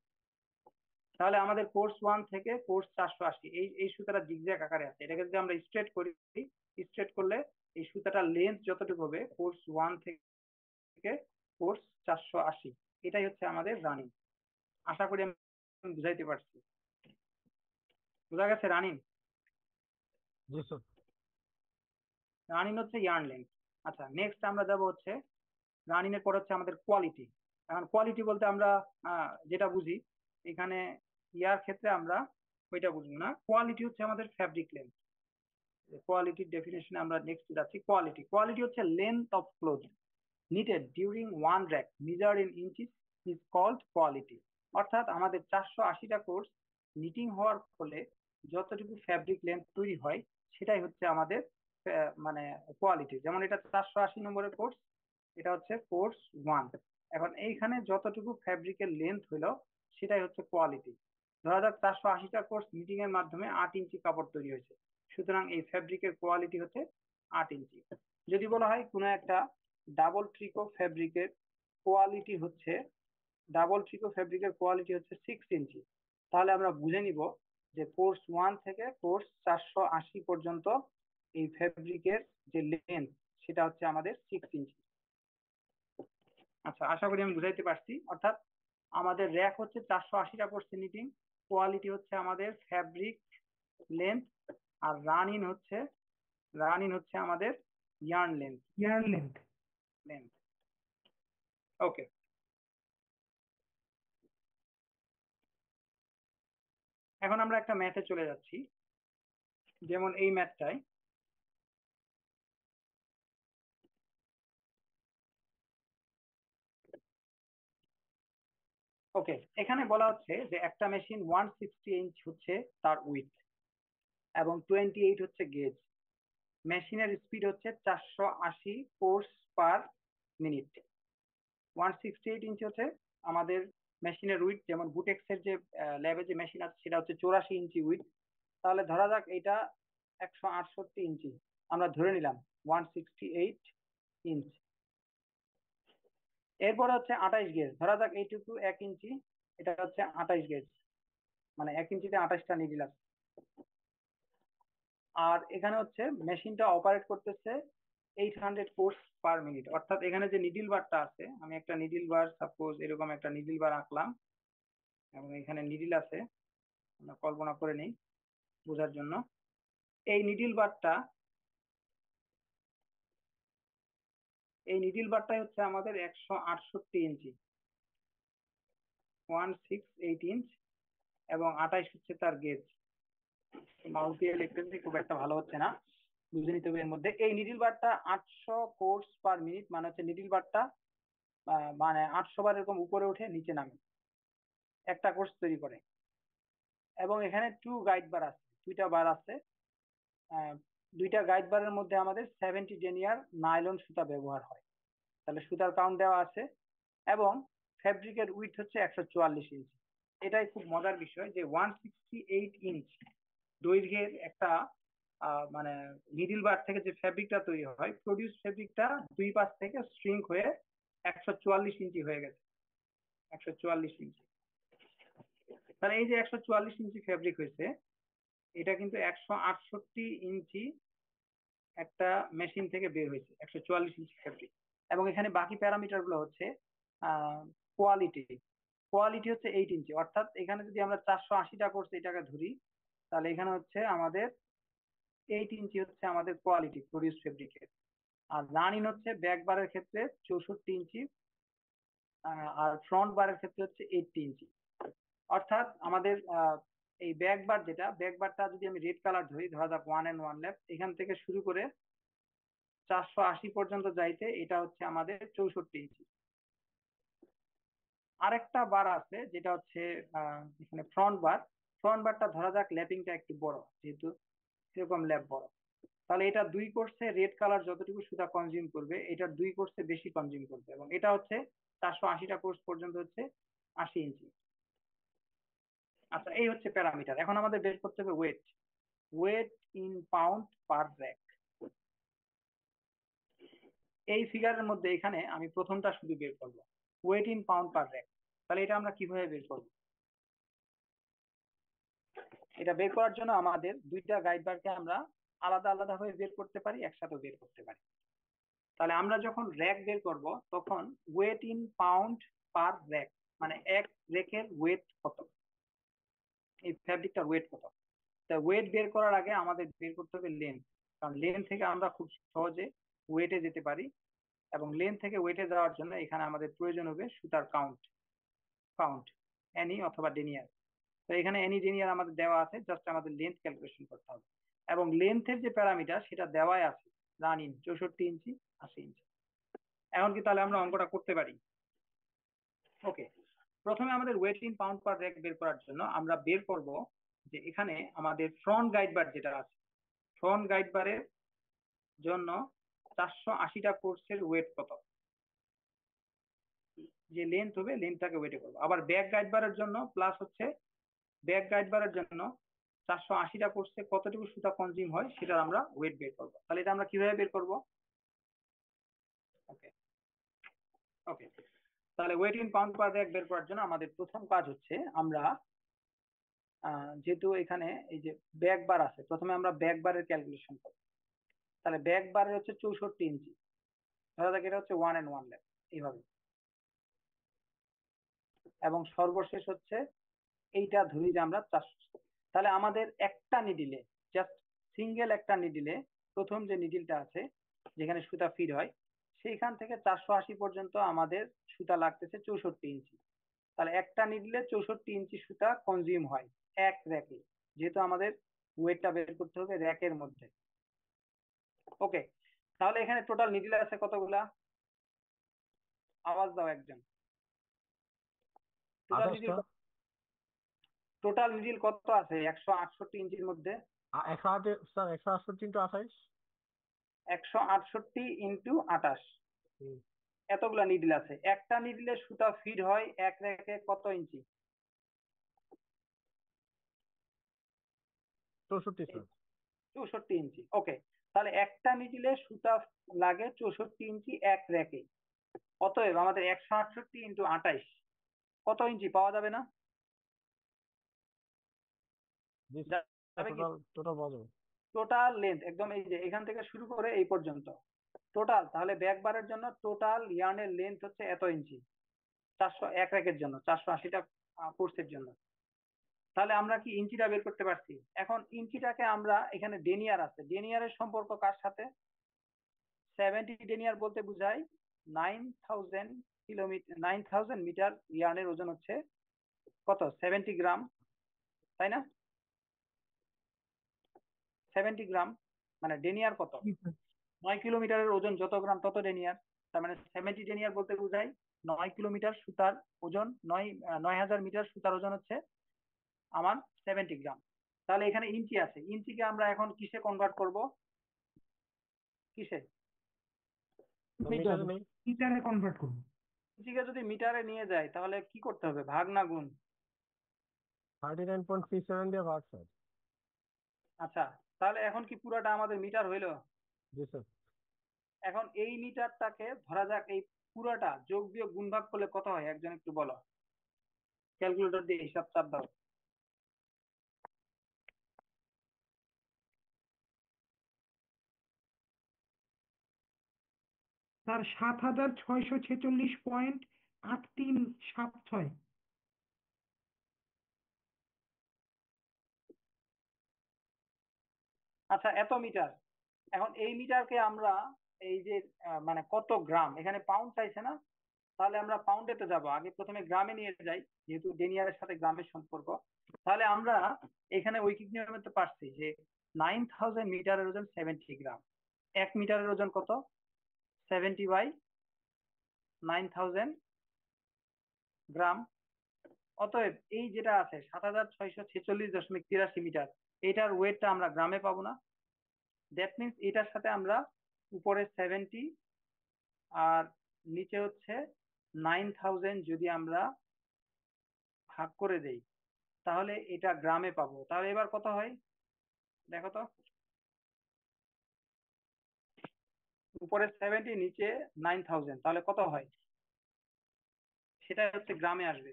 তাহলে আমাদের কোর্স 1 থেকে কোর্স 480 এই সুতাটা জিগজ্যাগ আকারে আছে, এটাকে যদি আমরা স্ট্রেট করি, স্ট্রেট করলে এই সুতাটার লেন্থ যতটুকু হবে কোর্স 1 থেকে কোর্স 480, এটাই হচ্ছে আমাদের রানিং। আশা করি আমি বুঝাইতে পারছি। বোঝা গেছে রানিং? জি স্যার। রানিং হচ্ছে ইয়ার্ন লেন্থ। আচ্ছা, নেক্সট আমরা যাব হচ্ছে রানিং এর পর হচ্ছে আমাদের কোয়ালিটি। এখন কোয়ালিটি বলতে আমরা যেটা বুঝি এখানে ইয়ার ক্ষেত্রে আমরা ওইটা বুঝবো না। কোয়ালিটি হচ্ছে আমাদের ফ্যাব্রিক লেন্থ। কোয়ালিটির ডেফিনেশনে আমরা নেক্সট যাচ্ছি। কোয়ালিটি কোয়ালিটি হচ্ছে length of cloth knitted during one rack measured in inches is called quality। অর্থাৎ আমাদের 480টা কোর্স নিটিং হওয়ার ফলে যতটুকু ফ্যাব্রিক লেন্থ তৈরি হয় সেটাই হচ্ছে আমাদের মানে কোয়ালিটি। যেমন এটা 480 নম্বরের কোর্স, এটা হচ্ছে কোর্স 1। এখন এইখানে যতটুকু ফ্যাব্রিকের লেন্থ হলো সেটাই হচ্ছে কোয়ালিটি। ধরা যাক 480টা কোর্স নিটিং এর মাধ্যমে 8 ইঞ্চি কাপড় তৈরি হয়েছে, সুতরাং এই ফ্যাব্রিকের কোয়ালিটি হচ্ছে 8 ইঞ্চি। যদি বলা হয় কোনো একটা ডাবল ট্রিকো ফ্যাব্রিকের কোয়ালিটি হচ্ছে 6 ইঞ্চি, তাহলে আমরা বুঝে নিব যে কোর্স 1 থেকে কোর্স 480 পর্যন্ত এই ফ্যাব্রিকের যে লেন্থ সেটা হচ্ছে আমাদের 6 ইঞ্চি। আচ্ছা, আশা করি আমি বুঝাইতে পারছি। অর্থাৎ আমাদের র্যাক হচ্ছে 480টা কোর্স নিটিং, কোয়ালিটি হচ্ছে আমাদের ফ্যাব্রিক লেন্থ, আর রানিং হচ্ছে আমাদের ইয়ার্ন লেন্থ। ওকে, এখন আমরা একটা ম্যাথে চলে যাচ্ছি। যেমন এই ম্যাথটায় ওকে, এখানে বলা হচ্ছে যে একটা মেশিন 160 ইঞ্চ হচ্ছে তার উইথ এবং 28 হচ্ছে গেজ। মেশিনের স্পিড হচ্ছে 480 কোর্স পার মিনিট। 168 ইঞ্চ হচ্ছে আমাদের মেশিনের উইথ। যেমন বুটেক্স এর যে ল্যাবে যে মেশিন আছে সেটা হচ্ছে 84 ইঞ্চি উইথ। তাহলে ধরা যাক এটা 168 ইঞ্চি, আমরা ধরে নিলাম 168 ইঞ্চ। এরপরে হচ্ছে 28 গেজ, ধরা যাক এইটুকু 1 ইঞ্চি, এটা হচ্ছে 28 গেজ, মানে 1 ইঞ্চিতে 28টা নিডল আছে। আর এখানে হচ্ছে মেশিনটা অপারেট করতেছে 800 কোর্স পার মিনিট। অর্থাৎ এখানে যে নিডল বারটা আছে, আমি একটা নিডল বার সাপোজ এরকম একটা নিডল বার আঁকলাম এবং এখানে নিডল আছে, আমরা কল্পনা করে নিই বোঝার জন্য। এই নিডল বারটাই হচ্ছে আমাদের 168 ইঞ্চি, 168 ইঞ্চ, এবং 28 হচ্ছে তার গেজ। মাউস দিয়ে লিখতেছি, খুব একটা ভালো হচ্ছে না, বুঝে নিতে হবে। এর মধ্যে এই নিডল বারটা 800 কোর্স পার মিনিট, মানে হচ্ছে নিডল বারটা মানে 800 বার এরকম উপরে উঠে নিচে নামে, একটা কোর্স তৈরি করে। এবং এখানে 2 গাইড বার আছে, 2টা বার আছে। 2টা গাইড বারের মধ্যে আমাদের 70 ডেনিয়ার নাইলন সুতা ব্যবহার হয়। তাহলে সুতার কাউন্ট দেওয়া আছে এবং ফ্যাব্রিকের উইথ হচ্ছে 144 ইঞ্চি। এটাই খুব মজার বিষয় যে 168 ইঞ্চ দৈর্ঘ্যের একটা মানে নিডল বার থেকে যে ফ্যাব্রিকটা তৈরি হয়, প্রডিউস ফ্যাব্রিকটা 2 পাশ থেকে শ্রিঙ্ক হয়ে 144 ইঞ্চি হয়ে গেছে। 144 ইঞ্চি, তাহলে এই যে 144 ইঞ্চি ফ্যাব্রিক হয়েছে, এটা কিন্তু 168 ইঞ্চি একটা মেশিন থেকে বের হয়েছে, 144 ইঞ্চি ফ্যাব্রিক। এবং এখানে বাকি প্যারামিটার গুলো হচ্ছে কোয়ালিটি। কোয়ালিটি হচ্ছে 8 ইঞ্চি। অর্থাৎ এখানে যদি আমরা 480টা কোর্স এটাকে ধরি, তাহলে এখানে হচ্ছে আমাদের 8 ইঞ্চি হচ্ছে আমাদের কোয়ালিটি প্রডিউস ফেব্রিকের। আর রানিং হচ্ছে ব্যাক বারের ক্ষেত্রে 64 ইঞ্চি, আর ফ্রন্ট বারের ক্ষেত্রে হচ্ছে 80 ইঞ্চি। অর্থাৎ আমাদের এই ব্যাক বার, যেটা ব্যাক বারটা যদি আমি রেড কালার ধরি, ধরা যাক 1 and 1 লেফট, এখান থেকে শুরু করে 480 পর্যন্ত যাইতে এটা হচ্ছে আমাদের 64 ইঞ্চি। আরেকটা বার আছে যেটা হচ্ছে এখানে ফ্রন্ট বারটা ধরা যাক ল্যাপিংটা একটু বড়, যেহেতু এরকম ল্যাপ বড়, তাহলে এটা 2 কোর্সে রেড কালার যতটুকু সুতা কনজিউম করবে, এটা 2 কোর্সে বেশি কনজিউম করবে, এবং এটা হচ্ছে 480টা কোর্স পর্যন্ত হচ্ছে 80 ইঞ্চি। আচ্ছা, এই হচ্ছে প্যারামিটার। এখন আমাদের বের করতে হবে weight in pound per rack. এই ফিগারের মধ্যে এখানে আমি প্রথমটা শুধু বের করবো, weight in pound per rack. তাহলে এটা আমরা কিভাবে বের করবো? এটা বের করার জন্য আমাদের 2টা গাইড বারকে আমরা আলাদা আলাদা ভাবে বের করতে পারি, একসাথেও বের করতে পারি। তাহলে আমরা যখন র্যাক বের করব তখন weight in pound per rack, মানে এক র্যাকের ওয়েট কত, এই ফ্যাব্রিকটার ওয়েট কত। তা ওয়েট বের করার আগে আমাদের বের করতে হবে লেন্থ, কারণ লেন্থ থেকে আমরা খুব সহজে ওয়েটে যেতে পারি, এবং লেন্থ থেকে ওয়েটে যাওয়ার জন্য এখানে আমাদের প্রয়োজন হবে সুতার কাউন্ট এনি অথবা ডেনিয়ার। তো এখানে এনি ডেনিয়ার আমাদের দেওয়া আছে, জাস্ট আমাদের লেন্থ ক্যালকুলেশন করতে হবে, এবং লেন্থের যে প্যারামিটার সেটা দেওয়াই আছে, রান ইন 64 ইঞ্চি 80 ইঞ্চি। এখন কি তাহলে আমরা অঙ্কটা করতে পারি? ওকে, প্রথমে আমাদের weight in pound per rack বের করার জন্য আমরা বের করব যে এখানে আমাদের ফ্রন্ট গাইড বার যেটা আছে, ফ্রন্ট গাইড বারের জন্য 480টা কোর্সের ওয়েট কত, যে লেন্থ হবে লেন্থটাকে ওয়েটে করবো। আবার ব্যাক গাইড বারের জন্য প্লাস হচ্ছে ব্যাক গাইড বারের জন্য 480টা কোর্সে কতটুকু সুতা কনজিউম হয় সেটার আমরা ওয়েট বের করবো। তাহলে এটা আমরা কিভাবে বের করবো? ওকে ওকে, তাহলে weight in pound per rack বের করার জন্য আমাদের প্রথম কাজ হচ্ছে আমরা যেহেতু এখানে এই যে ব্যাক বার আছে, প্রথমে আমরা ব্যাক বারের ক্যালকুলেশন করবো। তাহলে ব্যাক বারের হচ্ছে 64 ইঞ্চি, ধরা যাক এটা হচ্ছে 1 ল্যাপ এইভাবে, এবং সর্বশেষ হচ্ছে এইটা ধরি যে আমরা 400। তাহলে আমাদের একটা নিডিলে, জাস্ট সিঙ্গেল একটা নিডিলে, প্রথম যে নিডিলটা আছে যেখানে সুতা ফিড হয় সেইখান থেকে 480 পর্যন্ত আমাদের সুতা লাগতেছে 64 ইঞ্চি। তাহলে একটা নিডিলে 64 ইঞ্চি সুতা কনজিউম হয় এক র্যাকে, যেহেতু আমাদের ওয়েটটা বের করতে হবে র্যাকের মধ্যে। ওকে, তাহলে এখানে টোটাল নিডিল আছে কতগুলা? আওয়াজ দাও একজন। টোটাল নিডিল কত আছে 168 ইঞ্চির মধ্যে? 168 ইন্টু 28, 168 ইন্টু 28, এতগুলা নিডিল আছে। একটা নিডিলে সুতা ফিড হয় এক র্যাকে কত ইঞ্চি? 64 ইঞ্চি। ওকে, তাহলে একটা নিডিলে সুতা লাগে 64 ইঞ্চি এক র্যাকে। অতএব আমাদের 168 ইন্টু 28 কত ইঞ্চি পাওয়া যাবে না? টোটাল লেন্থ একদম এই যে এখান থেকে শুরু করে এই পর্যন্ত টোটাল। তাহলে ব্যাক বারের জন্য টোটাল ইয়ার্নের লেন্থ হচ্ছে এত ইঞ্চি, 400 এক র্যাকের জন্য, 480টা কোর্সের জন্য। তাহলে আমরা কি ইঞ্চিটা বের করতে পারছি? এখন ইঞ্চিটাকে আমরা, এখানে ডেনিয়ার আছে, ডেনিয়ারের সম্পর্ক কার সাথে? 70 ডেনিয়ার বলতে বুঝায় 9000 কিলোমিটার, 9000 মিটার ইয়ার্নের ওজন হচ্ছে কত? 70 গ্রাম, তাই না? 70 গ্রাম মানে ডেনিয়ার কত? 9 কিলোমিটারের ওজন যত গ্রাম তত ডেনিয়ার। তার মানে 70 ডেনিয়ার বলতে বুঝায় 9 কিলোমিটার সুতার ওজন, 9000 মিটার সুতার ওজন হচ্ছে আমার 70 গ্রাম। তাহলে এখানে ইঞ্চি আছে, ইঞ্চিকে আমরা এখন কিসে কনভার্ট করব? কিসে? মিটারে কনভার্ট করব। ইঞ্চিকে যদি মিটারে নিয়ে যায় তাহলে কি করতে হবে, ভাগ না গুণ? 39.37 দিয়ে ভাগ স্যার। আচ্ছা, তাহলে এখন কি পুরাটা আমাদের মিটার হইলো? জি স্যার। এখন এই মিটারটাকে ধরা যাক এই পুরাটা যোগ বিয়োগ গুণ ভাগ করলে কত হয় একজন একটু বলো, ক্যালকুলেটর দিয়ে হিসাব চাপ দাও। তার 7646.8376। আচ্ছা, এত মিটার। এখন এই মিটারকে আমরা এই যে মানে কত গ্রাম, এখানে পাউন্ড চাইছে না, তাহলে আমরা পাউন্ডে তো যাবো, আগে প্রথমে গ্রামে নিয়ে যাই যেহেতু ডেনিয়ারের সাথে গ্রামের সম্পর্ক। তাহলে আমরা এখানে ঐকিক নিয়মে তো পারছি যে 9000 মিটারের ওজন 70 গ্রাম, এক মিটারের ওজন কত? 70 বাই 9000 গ্রাম। অতএব এই যেটা আছে 7646.83 মিটার, এটার ওয়েটটা আমরা গ্রামে পাবো না। দ্যাট মিনস এটার সাথে আমরা উপরে 70 আর নিচে হচ্ছে 9000 যদি আমরা ভাগ করে দেই তাহলে এটা গ্রামে পাবো। তাহলে এবার কত হয় দেখো তো, উপরে 70 নিচে 9000, তাহলে কত হয় সেটা হচ্ছে গ্রামে আসবে।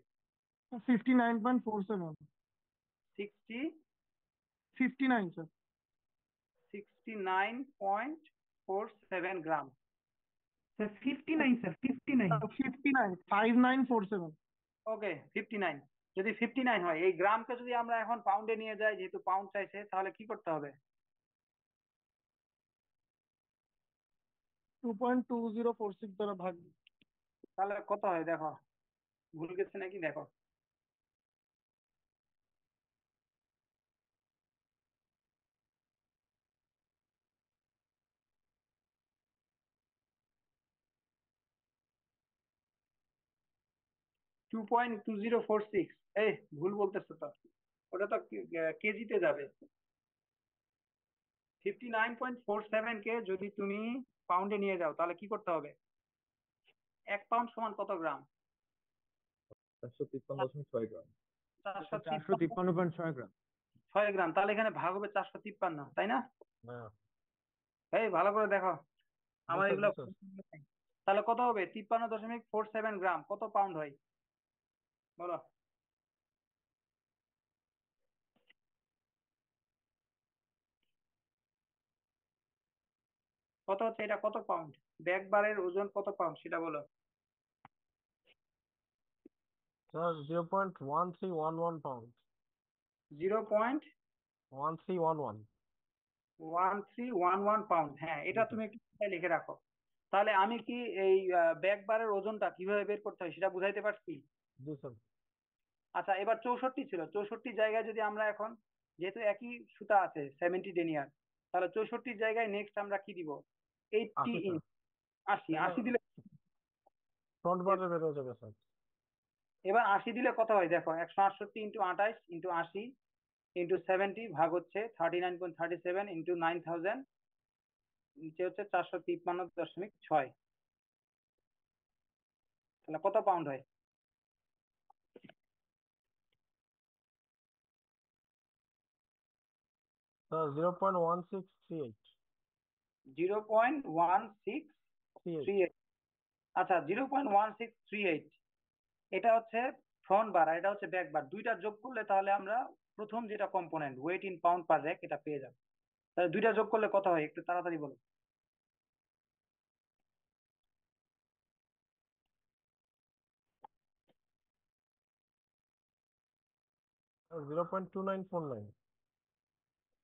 59.47। 59 স্যার। 69.47 গ্রাম। Sir 59 sir 59। 59, 5947। ওকে 59। যদি 59 হয়, এই গ্রামকে যদি আমরা এখন পাউন্ডে নিয়ে যাই, যেহেতু পাউন্ড চাইছে, তাহলে কি করতে হবে? 2.2046 দ্বারা ভাগ। তাহলে কত হয় দেখো, ভুল গেছে নাকি দেখো। 2.2046। এই ভুল বলতেছো তো, ওটা তো কেজিতে যাবে। 59.47 কে যদি তুমি পাউন্ডে নিয়ে যাও, তাহলে কি করতে হবে? 1 পাউন্ড সমান কত গ্রাম? 453.6 গ্রাম। 453 453.6 গ্রাম। 6 গ্রাম। তাহলে এখানে ভাগ হবে 453, তাই না? হ্যাঁ এই ভালো করে দেখো, আমার স্যার, এগুলো। স্যার। তাহলে কত হবে? 53.47 গ্রাম কত পাউন্ড হয় বলো? কত হচ্ছে এটা, কত পাউন্ড? ব্যাক বারের ওজন কত পাউন্ড সেটা বলো। Sir 0.1311 pound. 0.1311 পাউন্ড। হ্যাঁ, এটা তুমি একটু খাতায় লিখে রাখো। তাহলে আমি কি এই ব্যাক বারের ওজনটা কিভাবে বের করতে হয় সেটা বুঝাইতে পারছি? জি স্যার। আচ্ছা, এবার 64 ছিল, 64 জায়গায় যদি আমরা এখন, যেহেতু একই সুতা আছে 70 ডেনিয়ার, তাহলে 64 জায়গায় নেক্সট আমরা কি দিব? 80 80 স্যার। ইঞ্চ। 80 80 দিলে, ফ্রন্ট বারে বের হয়ে যাবে স্যার। এবার 80 দিলে কত হয় দেখো, 168 ইন্টু 28 ইন্টু 80 ইন্টু 70 ভাগ হচ্ছে 39.37 ইন্টু 9000, নিচে হচ্ছে 453.6। তাহলে কত পাউন্ড হয়? স্যার 0.1638। 0.1638। আচ্ছা, 0.1638 এটা হচ্ছে ফ্রন্ট বার, আর এটা হচ্ছে ব্যাক বার, দুইটা যোগ করলে তাহলে আমরা প্রথম যেটা component weight in pound per rack এটা পেয়ে যাবো। তাহলে দুইটা যোগ করলে কত হয় একটু তাড়াতাড়ি বলো। 0.2949।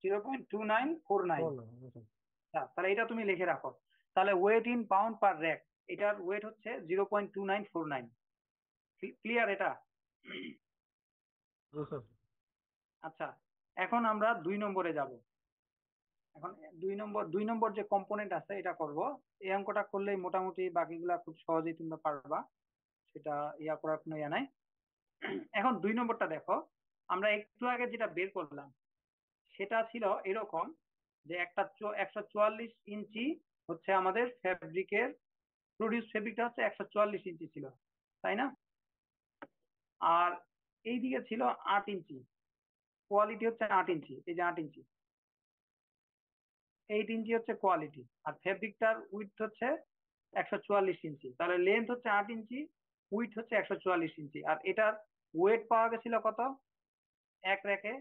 0.2949। 49। তাহলে এটা তুমি লিখে রাখো। তাহলে weight in pound per rack, এটার ওয়েট হচ্ছে 0.2949। ক্লিয়ার এটা? জি স্যার। আচ্ছা, এখন আমরা 2 নম্বরে যাব। এখন 2 নম্বর যে কম্পোনেন্ট আছে এটা করব। এই অঙ্কটা করলেই মোটামুটি বাকিগুলা খুব সহজেই তোমরা পারবা, সেটা ইয়া করার কোনো ইয়া নাই। এখন 2 নম্বরটা দেখো, আমরা একটু আগে যেটা বের করলাম সেটা ছিল এরকম, যে একটা 144 ইঞ্চি হচ্ছে আমাদের ফেব্রিকের প্রডিউস ফেব্রিকটা হচ্ছে 144 ইঞ্চি ছিল, তাই না? আর এই দিকে ছিল 8 ইঞ্চি, কোয়ালিটি হচ্ছে 8 ইঞ্চি, এই যে 8 ইঞ্চি, 8 ইঞ্চি হচ্ছে কোয়ালিটি। আর ফেব্রিকটার উইথ হচ্ছে 144 ইঞ্চি। তাহলে লেন্থ হচ্ছে 8 ইঞ্চি, উইথ হচ্ছে 144 ইঞ্চি। আর এটার ওয়েট পাওয়া গেছিল কত? এক রেখে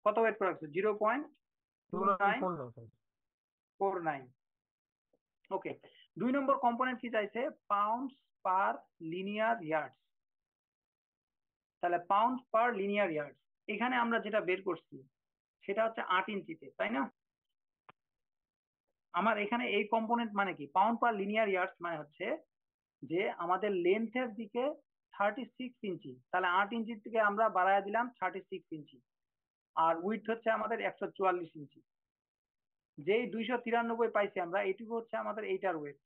কত ওয়েট পাওয়া গেছে? 2949 0.2949। ওকে, 2 নম্বর কম্পোনেন্ট কি চাইছে? পাউন্ডস পার লিনিয়ার ইয়ার্ডস। তাহলে পাউন্ড পার লিনিয়ার ইয়ার্ডস, এখানে আমরা যেটা বের করছি সেটা হচ্ছে 8 ইঞ্চিতে, তাই না? আমার এখানে এই কম্পোনেন্ট মানে কি? পাউন্ড পার লিনিয়ার ইয়ার্ডস মানে হচ্ছে যে আমাদের লেন্থের দিকে 36 ইঞ্চি, তাহলে 8 ইঞ্চির থেকে আমরা বাড়ায় দিলাম 36 ইঞ্চি। আর উইথ হচ্ছে আমাদের 144 ইঞ্চি। যেই 293 পাইছি আমরা, এইটুকু হচ্ছে আমাদের এইটার ওয়েট।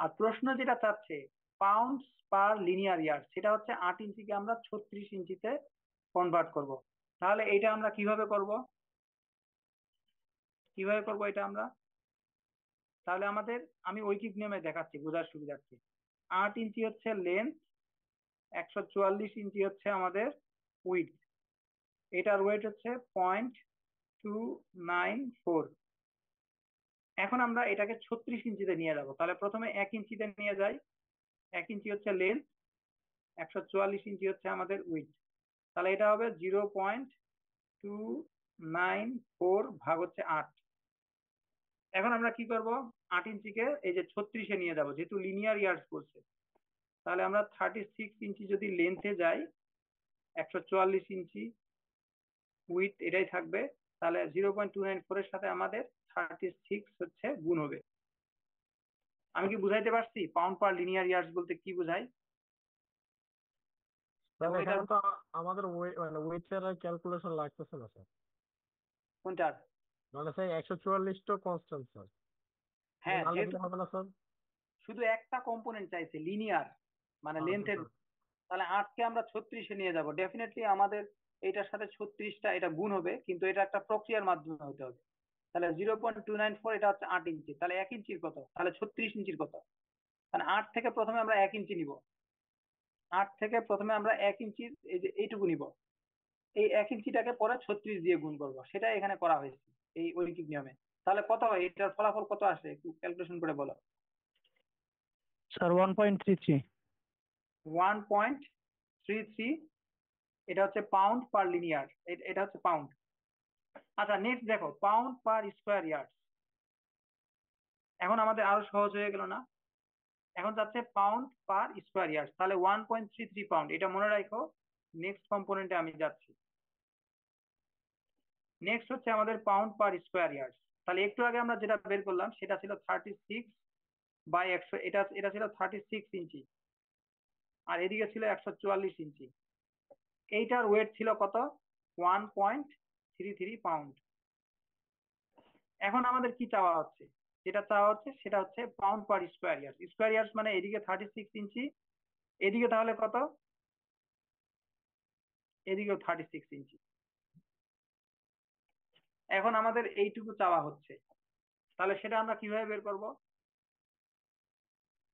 আর প্রশ্ন যেটা চাচ্ছে পাউন্ডস পার লিনিয়ার ইয়ার্ড, সেটা হচ্ছে 8 ইঞ্চিকে আমরা 36 ইঞ্চিতে কনভার্ট করব। তাহলে এটা আমরা কিভাবে করব এটা আমরা? তাহলে আমাদের, আমি ঐকিক নিয়মে দেখাচ্ছি বোঝার সুবিধার্থে। 8 ইঞ্চি হচ্ছে লেন্থ, 144 ইঞ্চি হচ্ছে আমাদের উইথ, এটার ওয়েট হচ্ছে 0.294। এখন আমরা এটাকে 36 ইঞ্চিতে নিয়ে যাবো। তাহলে প্রথমে 1 ইঞ্চিতে নিয়ে যাই। 1 ইঞ্চি হচ্ছে লেন্থ, 144 ইঞ্চি হচ্ছে আমাদের উইথ। তাহলে এটা হবে 0.294 ভাগ হচ্ছে 8। এখন আমরা কি করব, 8 ইঞ্চিকে এই যে 36-এ নিয়ে যাব, যেহেতু লিনিয়ার ইয়ার্স বলছে। তাহলে আমরা 36 ইঞ্চি যদি লেন্থে যাই, 144 ইঞ্চি উইথ এটাই থাকবে, তাহলে 0.294 এর সাথে আমাদের 36 হচ্ছে গুণ হবে। আমি কি বুঝাইতে পারছি পাউন্ড পার লিনিয়ার ইয়ার্স বলতে কি বোঝায়? স্যার এবং এটা এখানে তো আমাদের মানে ওয়েটের ক্যালকুলেশন লাগতেছে না স্যার। কোনটার? মানে স্যার 144 তো কনস্ট্যান্ট স্যার, হ্যাঁ, না যেহেতু লাগলে হবে না স্যার? শুধু একটা কম্পোনেন্ট চাইছে লিনিয়ার, মানে আচ্ছা লেন্থের। স্যার। তাহলে 8কে আমরা 36-এ নিয়ে যাব, ডেফিনেটলি আমাদের এটার সাথে 36টা এটা গুণ হবে, কিন্তু এটা একটা প্রক্রিয়ার মাধ্যমে হতে হবে। তাহলে 0.294 এটা হচ্ছে 8 ইঞ্চি, তাহলে 1 ইঞ্চির কত, তাহলে 36 ইঞ্চির কত? মানে 8 থেকে প্রথমে আমরা 1 ইঞ্চি নিব, 8 থেকে প্রথমে আমরা 1 ইঞ্চির এই যে এইটুকু নিব, এই 1 ইঞ্চিটাকে পরে 36 দিয়ে গুণ করব, সেটা এখানে করা হয়েছে এই ঐকিক নিয়মে। তাহলে কত হয়, এটার ফলাফল কত আসে একটু ক্যালকুলেশন করে বলো। স্যার 1.33। 1.33, এটা হচ্ছে পাউন্ড পার লিনিয়ার, এটা হচ্ছে পাউন্ড। আচ্ছা, নেক্সট দেখো পাউন্ড পার স্কোয়ার ইয়ার্ড। এখন আমাদের আরো সহজ হয়ে গেল না? এখন যাচ্ছে পাউন্ড পার স্কোয়ার ইয়ার্ড, তাহলে 1.33 পাউন্ড, এটা মনে রাখো। নেক্সট কম্পোনেন্টে আমি যাচ্ছি। নেক্সট হচ্ছে আমাদের পাউন্ড পার স্কোয়ার ইয়ার্ড। তাহলে একটু আগে আমরা যেটা বের করলাম সেটা ছিল 36/100, এটা এটা ছিল 36 ইঞ্চি, আর এদিকে ছিল 144 ইঞ্চি। এইটার ওয়েট ছিল কত? 1.33 পাউন্ড। এখন আমাদের কি চাওয়া হচ্ছে? যেটা চাওয়া হচ্ছে সেটা হচ্ছে pound per square yard. Square yard মানে এদিকে 36 ইঞ্চি, এদিকে তাহলে কত? এদিকেও 36 ইঞ্চি। এখন আমাদের এইটুকু চাওয়া হচ্ছে, তাহলে সেটা আমরা কিভাবে বের করব?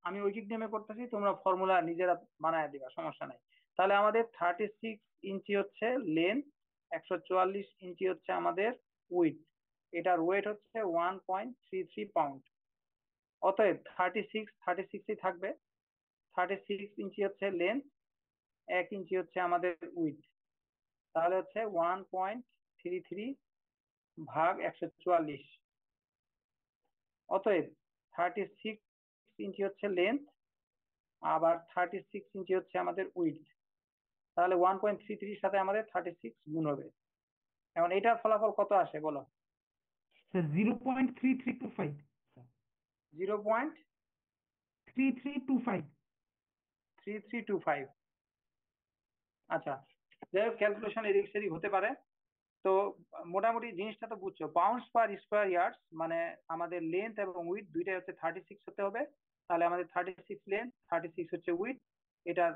আমি ঐকিক নিয়মে করতেছি, তোমরা ফর্মুলা নিজেরা বানায় দিবা, সমস্যা নাই। তাহলে আমাদের 36 ইঞ্চি হচ্ছে লেন্থ, 144 ইঞ্চি হচ্ছে আমাদের উইথ, এটার ওয়েট হচ্ছে 1.33 পাউন্ড। অতএব 36 থাকবে, 36 ইঞ্চি হচ্ছে লেন্থ, 1 ইঞ্চি হচ্ছে আমাদের উইথ, তাহলে হচ্ছে 1.33 ভাগ 144। অতএব 36 ইঞ্চি হচ্ছে লেন্থ, আবার 36 ইঞ্চি হচ্ছে আমাদের উইথ, তাহলে 1.33 সাথে আমাদের 36 গুণ হবে। এখন এটার ফলাফল কত আসে বলো? স্যার 0.3325। 0.3325। 3325। আচ্ছা, যাই হোক, ক্যালকুলেশন এদিক সেদিক হতে পারে। তো মোটামুটি জিনিসটা তো বুঝছো, পাউন্ডস পার স্কোয়ার ইয়ার্ডস মানে আমাদের লেন্থ এবং উইথ দুইটাই হচ্ছে 36 হতে হবে। তাহলে আমাদের 36 লেন্থ, 36 হচ্ছে উইথ, এটার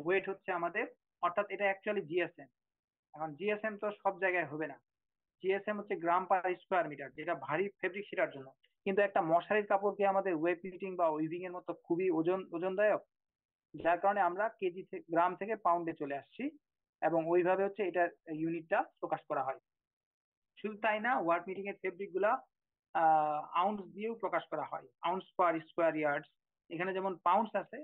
ওয়েট হচ্ছে আমাদের, অর্থাৎ এটা অ্যাকচুয়ালি জিএসএম। এখন জিএসএম তো সব জায়গায় হবে না, জিএসএম হচ্ছে গ্রাম পার স্কোয়ার মিটার, যেটা ভারী ফেব্রিক সেটার জন্য। কিন্তু একটা মশারির কাপড় কি আমাদের ওয়েব ফিটিং বা উইভিং এর মতো খুবই ওজনদায়ক? যার কারণে আমরা কেজি থেকে গ্রাম থেকে পাউন্ডে চলে আসছি, এবং ওইভাবে হচ্ছে এটা ইউনিটটা প্রকাশ করা হয়। শুধু তাই না, ওয়ার্ক মিটিং এর ফেব্রিক গুলা আউন্স দিয়েও প্রকাশ করা হয়, আউন্স পার স্কোয়ার ইয়ার্ডস। এখানে যেমন পাউন্ডস আছে,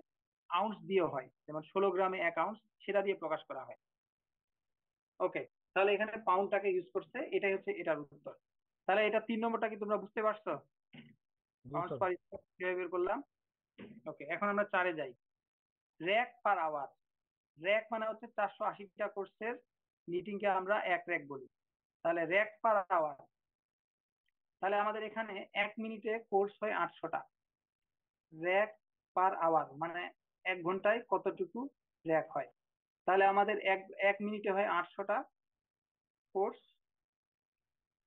আউন্স দিয়েও হয়, যেমন 16 গ্রামে 1 আউন্স, সেটা দিয়ে প্রকাশ করা হয়। ওকে, তাহলে এখানে পাউন্ডটাকে ইউজ করছে, এটাই হচ্ছে এটার উত্তর। তাহলে এটা 3 নম্বরটা কি তোমরা বুঝতে পারছো? জি পাউন্ডস স্যার। পার স্কোয়ার কিভাবে বের করলাম। ওকে, এখন আমরা 4-এ যাই। Rack per hour. র্যাক মানে হচ্ছে 480টা কোর্সের মিটিং কে আমরা এক র্যাক বলি। তাহলে র্যাক পার আওয়ার, তাহলে আমাদের এখানে 1 মিনিটে কোর্স হয় 800টা। র্যাক পার আওয়ার মানে 1 ঘন্টায় কতটুকু র্যাক হয়। তাহলে আমাদের এক মিনিটে হয় 800টা কোর্স,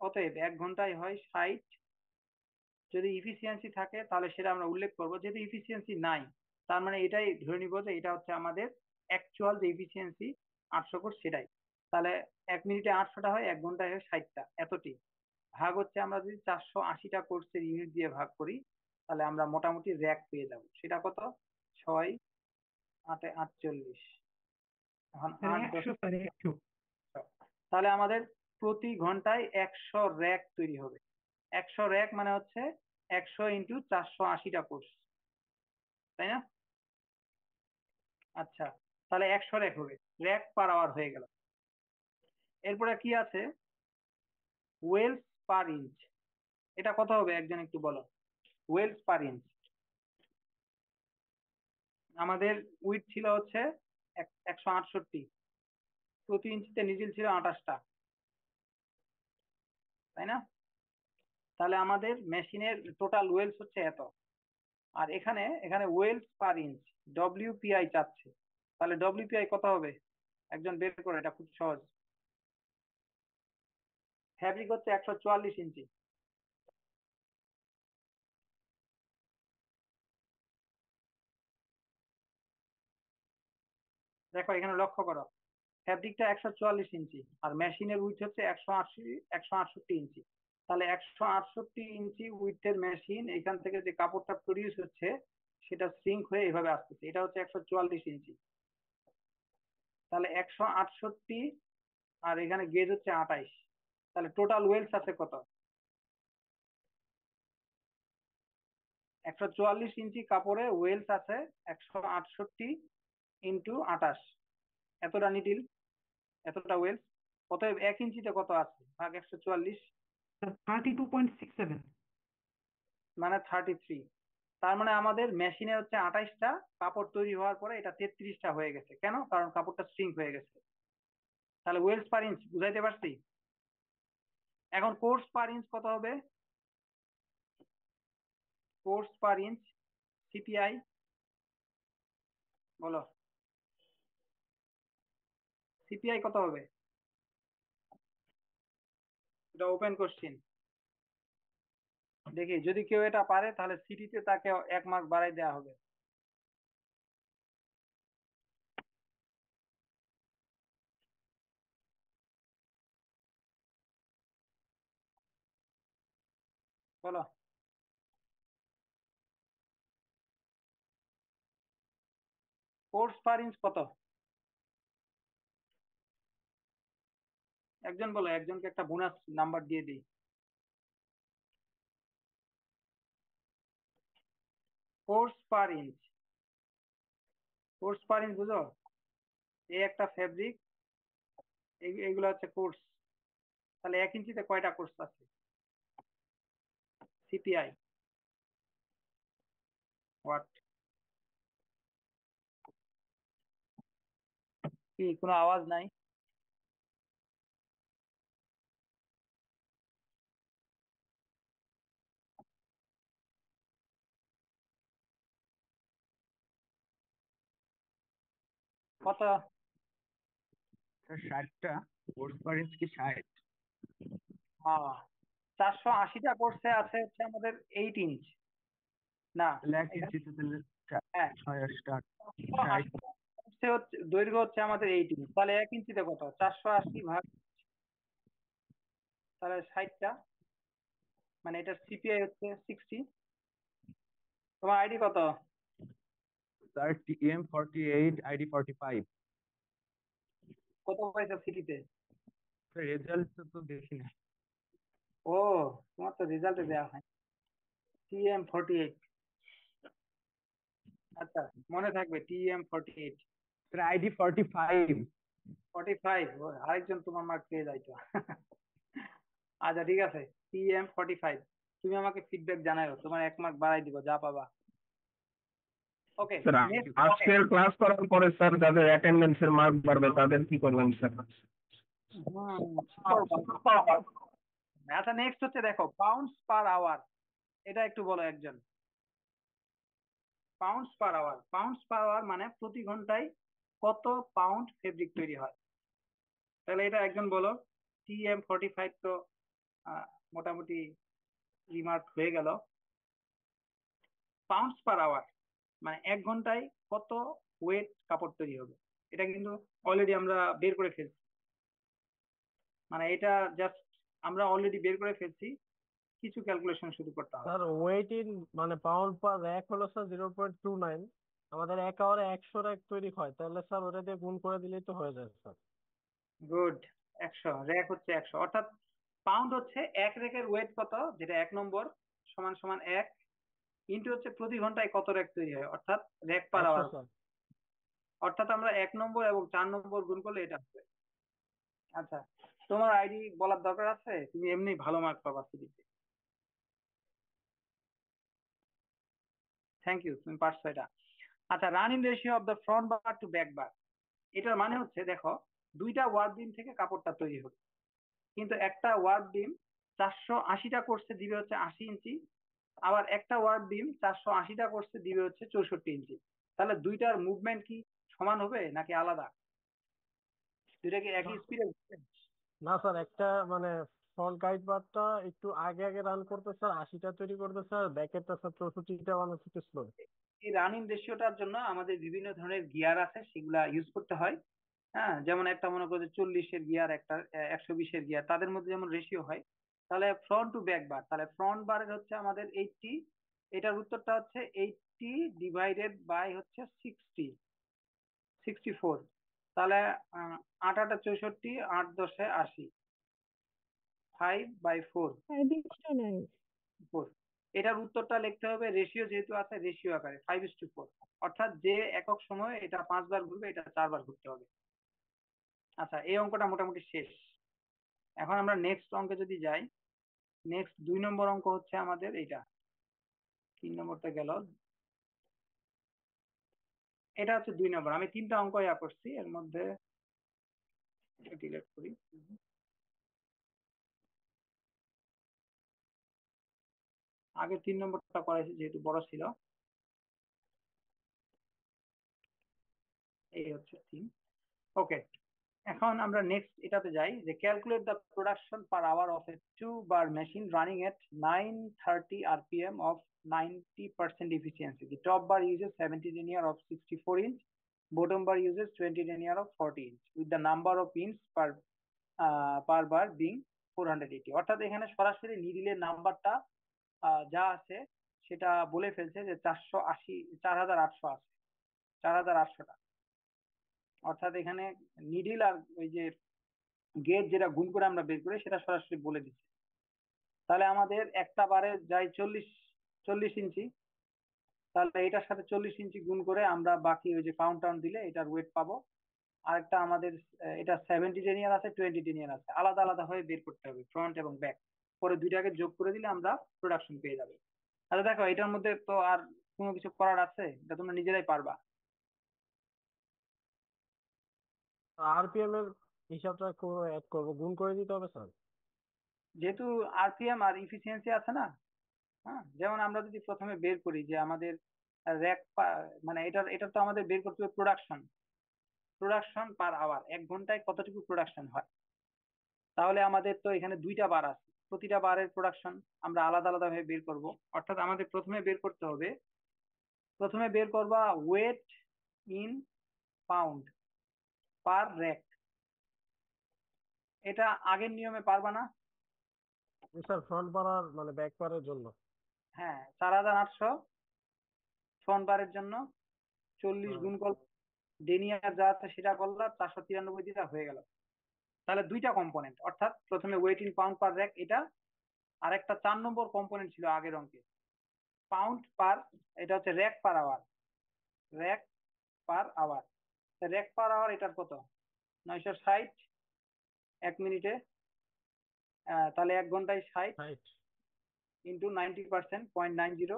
অতএব 1 ঘন্টায় হয় 60। যদি ইফিসিয়েন্সি থাকে তাহলে সেটা আমরা উল্লেখ করবো, যেহেতু ইফিসিয়েন্সি নাই তার মানে এটাই ধরে নিব যে এটা হচ্ছে আমাদের অ্যাকচুয়াল যে ইফিসিয়েন্সি 800 কোর্স সেটাই। তাহলে 1 মিনিটে 800টা হয়, 1 ঘন্টায় হয় 60টা, এতটি ভাগ হচ্ছে আমরা যদি 480টা কোর্সের ইউনিট দিয়ে ভাগ করি, তাহলে আমরা মোটামুটি র্যাক পেয়ে যাব। সেটা কত? 6×8=48। এখন স্যার 8 100, স্যার 100। তাহলে আমাদের প্রতি ঘন্টায় 100 র্যাক তৈরি হবে। 100 র্যাক মানে হচ্ছে 100 × 480টা কোর্স, তাই না? আচ্ছা, তাহলে 100 র্যাক হবে, র্যাক পার আওয়ার হয়ে গেল। এরপরে কি আছে? Wells per inch. এটা কত হবে একজন একটু বলো, ওয়েলস পার ইঞ্চ। আমাদের উইথ ছিল হচ্ছে 168, প্রতি ইঞ্চিতে নিডিল ছিল 28টা, তাই না? তাহলে আমাদের মেশিনের টোটাল ওয়েলস হচ্ছে এত, আর এখানে এখানে ওয়েলস পার ইঞ্চ ডব্লিউপিআই চাচ্ছে, তাহলে ডব্লিউপিআই কত হবে একজন বের করে, এটা খুব সহজ। ফ্যাব্রিক হচ্ছে 144 ইঞ্চি, দেখো এখানে লক্ষ্য করো, ফ্যাব্রিকটা 144 ইঞ্চি আর মেশিনের উইথ হচ্ছে 168 ইঞ্চি। তাহলে 168 ইঞ্চি উইথের মেশিন, এখান থেকে যে কাপড়টা প্রডিউস হচ্ছে সেটা সিঙ্ক হয়ে এভাবে আসতেছে, এটা হচ্ছে 144 ইঞ্চি। তাহলে 168 আর এখানে গেজ হচ্ছে 28, তাহলে টোটাল ওয়েলস আছে কত? 144 ইঞ্চি কাপড়ে ওয়েলস আছে 168 × 28, এতটা নিডিল, এতটা ওয়েলস। অতএব 1 ইঞ্চিতে কত আছে ভাগ 144, 32.67। মানে 33। তার মানে আমাদের মেশিনে হচ্ছে 28টা, কাপড় তৈরি হওয়ার পরে এটা 33টা হয়ে গেছে। কেন? কারণ কাপড়টা শ্রিঙ্ক হয়ে গেছে। তাহলে ওয়েলস পার ইঞ্চ বুঝাইতে পারছি। এখন কোর্স পার ইঞ্চ কত হবে? কোর্স পার ইঞ্চ সিপিআই বলো, সিপিআই কত হবে? এটা ওপেন কোশ্চিন, দেখি যদি কেউ এটা পারে তাহলে সিটিতে তাকে 1 মার্ক বাড়াই দেওয়া হবে। বলো, কোর্স পার ইঞ্চ কত? একজন বলো, একজনকে একটা বোনাস নাম্বার দিয়ে দিই। কোর্স পার ইঞ্চ, কোর্স পার ইঞ্চ বুঝো, এই একটা ফেব্রিক, এগুলো হচ্ছে কোর্স। তাহলে 1 ইঞ্চিতে কয়টা কোর্স আছে? CPI what? কি কোনো আওয়াজ নাই? কত? স্যার 60টা, কোর্স পার ইঞ্চ কি 60? 480টা কোর্সে আছে হচ্ছে আমাদের 8 ইঞ্চ, না তাহলে 1 এখানে, ইঞ্চিতে তাহলে হ্যাঁ 6 আর 8, 60। 480 কোর্সে হচ্ছে দৈর্ঘ্য হচ্ছে আমাদের 8 ইঞ্চ, তাহলে 1 ইঞ্চিতে কত? 480 ভাগ, তাহলে 60টা, মানে এটার সিপিআই হচ্ছে 60। তোমার আইডি কত? Sir TM48 ID 45। কত পাইছো সিটিতে? স্যার রেজাল্ট তো দেখি না। ও, তোমার তো রেজাল্টে দেওয়া হয় TM48। আচ্ছা, মনে থাকবে TM48। Sir ID 45। 45, আরেকজন তোমার মার্ক পেয়ে যাইতো। আচ্ছা ঠিক আছে, TM45। তুমি আমাকে ফিডব্যাক জানাও, তোমার 1 মার্ক বাড়াই দিব যা পাবা। ওকে, স্যার নেক্সট। আজকের ক্লাস করার পরে স্যার যাদের অ্যাটেন্ডেন্সের মার্ক বাড়বে তাদের কি করবেন স্যার? আচ্ছা নেক্সট হচ্ছে দেখো, পাউন্ডস পার আওয়ার, এটা একটু বলো একজন। Pounds per hour, pounds per hour মানে প্রতি ঘন্টায় কত পাউন্ড ফেব্রিক তৈরি হয়। তাহলে এটা একজন বলো। TM45 তো মোটামুটি রিমার্ক হয়ে গেল। পাউন্ডস পার আওয়ার মানে 1 ঘন্টায় কত ওয়েট কাপড় তৈরি হবে, এটা কিন্তু অলরেডি আমরা বের করে ফেলছি। মানে এটা জাস্ট আমরা অলরেডি বের করে ফেলছি, কিছু ক্যালকুলেশন শুরু করতে হবে। স্যার ওয়েট ইন মানে পাউন্ড পার র্যাক হলো স্যার 0.29। আমাদের 1 আওয়ারে 100 র্যাক তৈরি হয়, তাহলে স্যার ওটা দিয়ে গুণ করে দিলেই তো হয়ে যায় স্যার। গুড। 100 র্যাক হচ্ছে 100, অর্থাৎ পাউন্ড হচ্ছে 1 র্যাকের ওয়েট কত, যেটা 1 নম্বর সমান সমান 1 ইন্টু হচ্ছে প্রতি ঘন্টায় কত র্যাক তৈরি হয়, অর্থাৎ র্যাক পার 100 আওয়ার। স্যার। অর্থাৎ আমরা 1 নম্বর এবং 4 নম্বর গুণ করলে এটা হবে। আচ্ছা, তোমার আইডি বলার দরকার আছে? তুমি এমনি ভালো মার্ক পাবা সিটিতে। থ্যাংক ইউ, তুমি পারছো এটা। আচ্ছা, running ratio of the front bar to back bar, এটার মানে হচ্ছে দেখো দুইটা ওয়ার্ক বিম থেকে কাপড়টা তৈরি হবে, কিন্তু একটা ওয়ার্ক বিম 480টা কোর্সে দিবে হচ্ছে 80 ইঞ্চি, আবার একটা ওয়ার্ক বিম 480টা কোর্সে দিবে হচ্ছে 64 ইঞ্চি। তাহলে দুইটার মুভমেন্ট কি সমান হবে নাকি আলাদা? দুইটা কি একই স্পিডে? না স্যার, একটা মানে ফ্রন্ট গাইড বারটা একটু আগে আগে রান করতে স্যার 80টা তৈরি করতে স্যার, ব্যাকেরটা স্যার 64টা বানাচ্ছে একটু স্লো। এই রানিং রেশিওটার জন্য আমাদের বিভিন্ন ধরনের গিয়ার আছে, সেগুলা ইউজ করতে হয়। হ্যাঁ, যেমন একটা মনে করো যে 40-এর গিয়ার, একটা 120-এর গিয়ার, তাদের মধ্যে যেমন রেশিও হয়। তাহলে ফ্রন্ট টু ব্যাক বার, তাহলে ফ্রন্ট বারের হচ্ছে আমাদের 80, এটার উত্তরটা হচ্ছে 80 ডিভাইডেড বাই হচ্ছে 64। তাহলে 8 8 64, 8 10 80, 5/4, 5:9। 4। এটার উত্তরটা লিখতে হবে রেশিও, যেহেতু আছে রেশিও আকারে 5:4, অর্থাৎ যে একক সময়ে এটা 5 বার ঘুরবে, এটা 4 বার ঘুরতে হবে। আচ্ছা, এই অঙ্কটা মোটামুটি শেষ। এখন আমরা নেক্সট অঙ্কে যদি যাই, নেক্সট 2 নম্বর অঙ্ক হচ্ছে আমাদের এইটা। 3 নম্বরটা গেল, এটা হচ্ছে 2 নম্বর। আমি 3টা অঙ্ক করছি, এর মধ্যে ডিলিট করি। আগে 3 নম্বরটা করাইছি যেহেতু বড় ছিল। এই হচ্ছে 3। ওকে, এখন আমরা নেক্সট এটাতে যাই, যে calculate the production per hour of a 2-bar machine running at 930 rpm of 90% efficiency. The top bar uses 70 linear of 64 inch, bottom bar uses 20 linear of 40 inch, with the number of pins per bar being 480। অর্থাৎ এখানে সরাসরি নিডিলের নাম্বারটা যা আছে সেটা বলে ফেলছে যে 480, 4800 আছে, 4800টা। অর্থাৎ এখানে নিডিল আর ওই যে গেজ যেটা গুণ করে আমরা বের করি সেটা সরাসরি বলে দিচ্ছে। তাহলে আমাদের একটা বারে যাই 40 ইঞ্চি, তাহলে এটার সাথে 40 ইঞ্চি গুণ করে আমরা বাকি ওই যে কাউন্ট দিলে এটার ওয়েট পাবো। আরেকটা আমাদের এটা 70 লিনিয়ার আছে, 20 লিনিয়ার আছে, আলাদা আলাদা হয়ে বের করতে হবে ফ্রন্ট এবং ব্যাক, পরে দুইটাকে যোগ করে দিলে আমরা প্রোডাকশন পেয়ে যাবে। আচ্ছা দেখো, এটার মধ্যে তো আর কোনো কিছু করার আছে? এটা তোমরা নিজেরাই পারবা। আরপিএম এর হিসাবটা অ্যাড করবো, গুণ করে দিতে হবে স্যার। যেহেতু আরপিএম আর ইফিসিয়েন্সি আছে না, হ্যাঁ, যেমন আমরা যদি প্রথমে বের করি যে আমাদের র্যাক, মানে এটা তো আমাদের বের করতে হবে প্রোডাকশন পার আওয়ার, 1 ঘন্টায় কতটুকু প্রোডাকশন হয়। তাহলে আমাদের তো এখানে 2টা বার আছে, প্রতিটা বারের প্রোডাকশন আমরা আলাদা আলাদা ভাবে বের করব। অর্থাৎ আমাদের প্রথমে বের করবা weight in pound per rack. এটা আগের নিয়মে পারবা না? স্যার ফ্রন্ট বার আর মানে ব্যাক বারের জন্য। হ্যাঁ, 4800 ফ্রন্ট বারের জন্য, 40 হ্যাঁ। গুণ করলে ডেনিয়ার যা আছে সেটা করলে 493 দিটা হয়ে গেল। তাহলে 2টা কম্পোনেন্ট, অর্থাৎ প্রথমে weight in pound per rack এটা, আর একটা 4 নম্বর কম্পোনেন্ট ছিল আগের অঙ্কে পাউন্ড পার, এটা হচ্ছে rack per hour. Rack per hour, rack per hour এটার কত? 960 1 মিনিটে, তাহলে 1 ঘন্টায় 60 রাইট। ইন্টু 90%, 0.90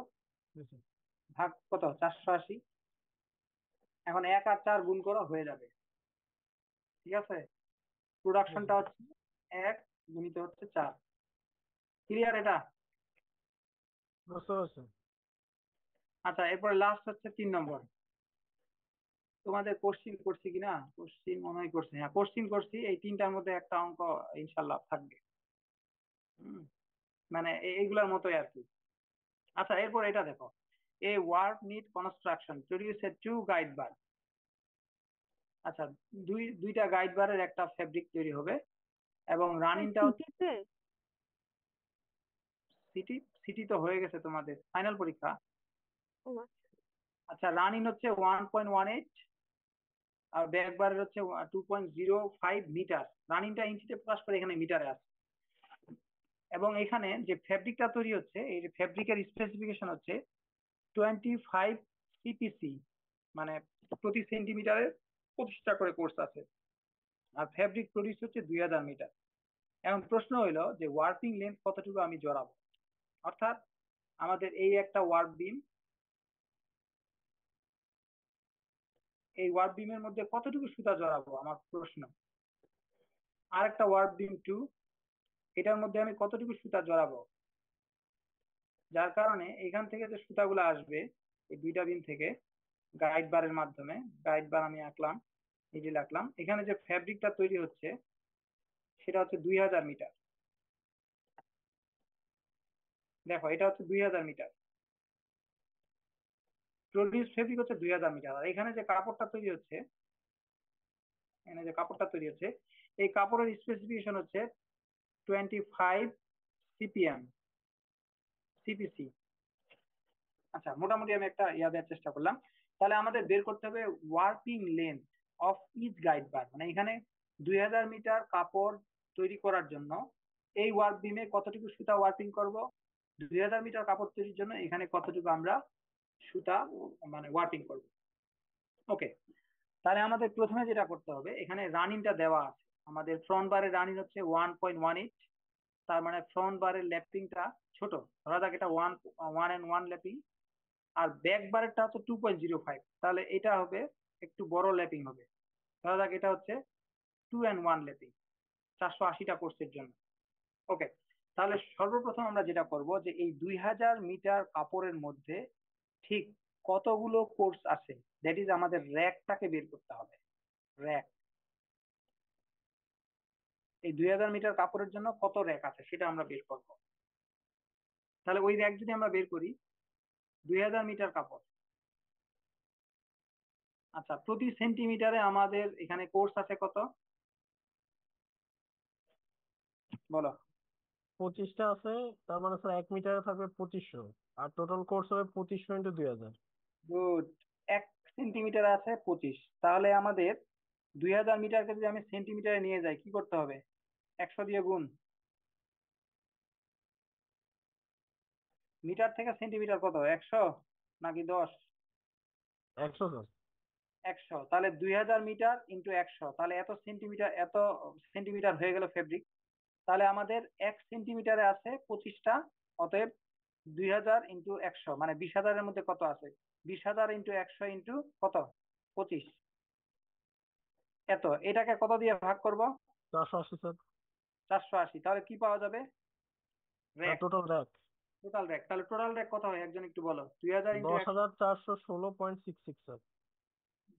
ভাগ কত? 480। এখন 1 আর 4 গুণ করা হয়ে যাবে, ঠিক আছে? প্রোডাকশনটা হচ্ছে 1 গুণিত হচ্ছে 4। ক্লিয়ার এটা? বুঝতে পারছি। আচ্ছা, এরপরে লাস্ট হচ্ছে 3 নম্বর। তোমাদের কোশ্চিন করছি কিনা, কোশ্চিন মনে হয় করছি, হ্যাঁ কোশ্চিন করছি। এই 3টার মধ্যে একটা অঙ্ক ইনশাল্লাহ থাকবে, মানে এইগুলার মতোই আর কি। আচ্ছা, এরপর এটা দেখো, এ ওয়ার্ক নিড কনস্ট্রাকশন প্রডিউস এ 2 গাইড বার। আচ্ছা, দুইটা গাইড বারের একটা ফেব্রিক তৈরি হবে, এবং রানিংটা সিটিতে সিটি তো হয়ে গেছে তোমাদের ফাইনাল পরীক্ষা। ও আচ্ছা, রানিং হচ্ছে 1.18 আর ব্যাক বারের হচ্ছে 2.05 মিটার। রানিংটা ইঞ্চিতে প্রকাশ করে, এখানে মিটারে আছে। এবং এখানে যে ফেব্রিকটা তৈরি হচ্ছে, এই ফেব্রিকের স্পেসিফিকেশন হচ্ছে 25 সিপিসি, মানে প্রতি সেন্টিমিটারে 25টা করে কোর্স আছে, আর ফেব্রিক প্রডিউস হচ্ছে 2000 মিটার। এখন প্রশ্ন হইলো যে ওয়ার্কিং লেন্থ কতটুকু আমি জড়াবো। অর্থাৎ আমাদের এই একটা ওয়ার্ক বিম, এই ওয়ার্ক বিমের মধ্যে কতটুকু সুতা জড়াবো আমার প্রশ্ন। আর একটা ওয়ার্ক বিম 2, এটার মধ্যে আমি কতটুকু সুতা জড়াবো, যার কারণে এখান থেকে যে সুতাগুলো আসবে এই দুইটা বিম থেকে গাইড বারের মাধ্যমে, গাইড বার আমি আঁকলাম, এই যে রাখলাম, এখানে যে ফ্যাব্রিকটা তৈরি হচ্ছে সেটা হচ্ছে 2000 মিটার। দেখো এটা হচ্ছে 2000 মিটার, প্রডিউস ফেব্রিক হচ্ছে 2000 মিটার। আর এখানে যে কাপড়টা তৈরি হচ্ছে, এই কাপড়ের স্পেসিফিকেশন হচ্ছে 25 সিপিএম সিপিসি। আচ্ছা, মোটামুটি আমি একটা দেওয়ার চেষ্টা করলাম। তাহলে আমাদের বের করতে হবে working length of each guide bar, মানে এখানে 2000 মিটার কাপড় তৈরি করার জন্য এই ওয়ার্ক বিমে কতটুকু সুতা ওয়ার্কিং করব, 2000 মিটার কাপড় তৈরির জন্য এখানে কতটুকু আমরা সুতা মানে ওয়ার্কিং করব। ওকে, তাহলে আমাদের প্রথমে যেটা করতে হবে, এখানে রানিংটা দেওয়া আছে, আমাদের ফ্রন্ট বারের রানিং হচ্ছে 1.18, তার মানে ফ্রন্ট বারের ল্যাপিংটা ছোট, ধরা যাক এটা 1 ল্যাপিং, আর ব্যাক বারেরটা হচ্ছে 2.05, তাহলে এটা হবে একটু বড় ল্যাপিং হবে, ধরা যাক এটা হচ্ছে 2 and 1 ল্যাপিং 480টা কোর্সের জন্য। ওকে, তাহলে সর্বপ্রথম আমরা যেটা করব যে এই 2000 মিটার কাপড়ের মধ্যে ঠিক কতগুলো কোর্স আছে, দ্যাট ইজ আমাদের র্যাকটাকে বের করতে হবে। র্যাক, এই 2000 মিটার কাপড়ের জন্য কত র্যাক আছে সেটা আমরা বের করব। তাহলে ওই র্যাক যদি আমরা বের করি, 2000 মিটার কাপড়, আচ্ছা প্রতি সেন্টিমিটারে আমাদের এখানে কোর্স আছে কত, বলো। 25টা আছে, তার মানে স্যার 1 মিটারে থাকবে 2500, আর টোটাল কোর্স হবে 2500 ইন্টু 2000। গুড, 1 সেন্টিমিটার আছে 25, তাহলে আমাদের 2000 মিটারকে যদি আমি সেন্টিমিটারে নিয়ে যাই কি করতে হবে, 100 দিয়ে গুণ। মিটার থেকে সেন্টিমিটার কত, 100 নাকি 10? 100 স্যার। 100, তাহলে 2000 মিটার ইন্টু 100, তাহলে এত সেন্টিমিটার হয়ে গেল ফেব্রিক। তাহলে আমাদের 1 সেন্টিমিটারে আছে 25টা, অতএব 2000 ইন্টু 100 মানে 20,000-এর মধ্যে কত আছে, 20,000 ইন্টু 100 ইন্টু কত, 25, এত। এটাকে কত দিয়ে ভাগ করব, 480 স্যার। 480, তাহলে কি পাওয়া যাবে, rack, total rack total rack. তাহলে টোটাল র্যাক কত হয় একজন একটু বলো, 2000 ইন্টু 10,416.66 স্যার।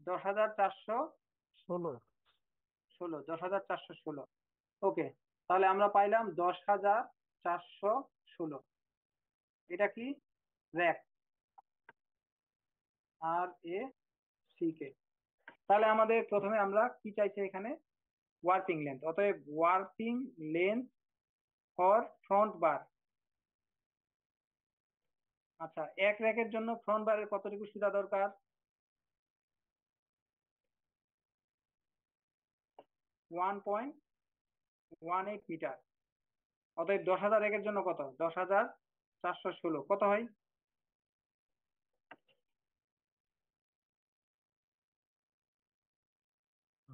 10,416, 16। 10,416। ওকে, তাহলে আমরা পাইলাম 10,416, এটা কি rack, R A C K. তাহলে আমাদের প্রথমে আমরা কি চাইছে এখানে, ওয়ার্কিং লেন্থ, অতএব ওয়ার্কিং লেন্থ ফর ফ্রন্ট বার। আচ্ছা, এক র্যাকের জন্য ফ্রন্ট বারের কতটুকু সুতা দরকার, 1.18 মিটার, অতএব 10,000 র্যাকের জন্য কত, 10,416 কত হয়,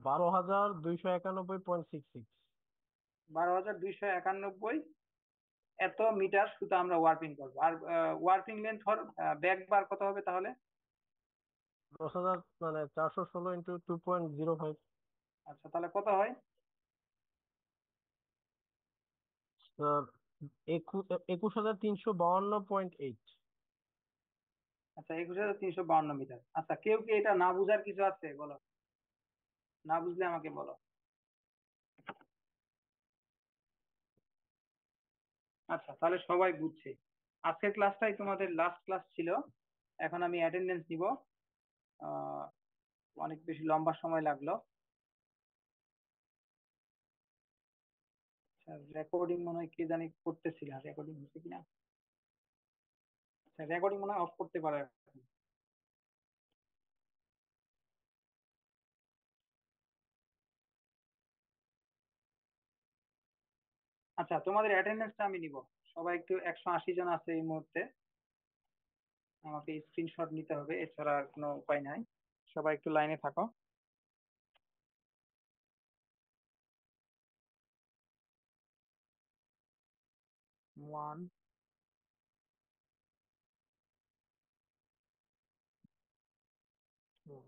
12,291.66। 12,291 এত মিটার সুতা আমরা ওয়ার্কিং করবো। আর working length for back bar কত হবে তাহলে, 10,000 মানে 416 ইন্টু 2.05। আচ্ছা তাহলে কত হয়, স্যার 21,352.8। আচ্ছা 21,352 মিটার। আচ্ছা কেউ কি এটা না বুঝার কিছু আছে বলো, না বুঝলে আমাকে বলো। আচ্ছা তাহলে সবাই বুঝছে, আজকের ক্লাসটাই তোমাদের লাস্ট ক্লাস ছিল, এখন আমি অ্যাটেন্ডেন্স নিব। আহ অনেক বেশি লম্বা সময় লাগলো। রেকর্ডিং মনে হয় কে জানি করতেছিল, রেকর্ডিং হচ্ছে কিনা, আচ্ছা রেকর্ডিং মনে হয় অফ করতে পারে। আচ্ছা তোমাদের অ্যাটেন্ডেন্সটা আমি নিব, সবাই একটু, 180 জন আছে এই মুহূর্তে, আমাকে স্ক্রিনশট নিতে হবে, এছাড়া আর কোনো উপায় নাই। সবাই একটু লাইনে থাকো। 1, 2,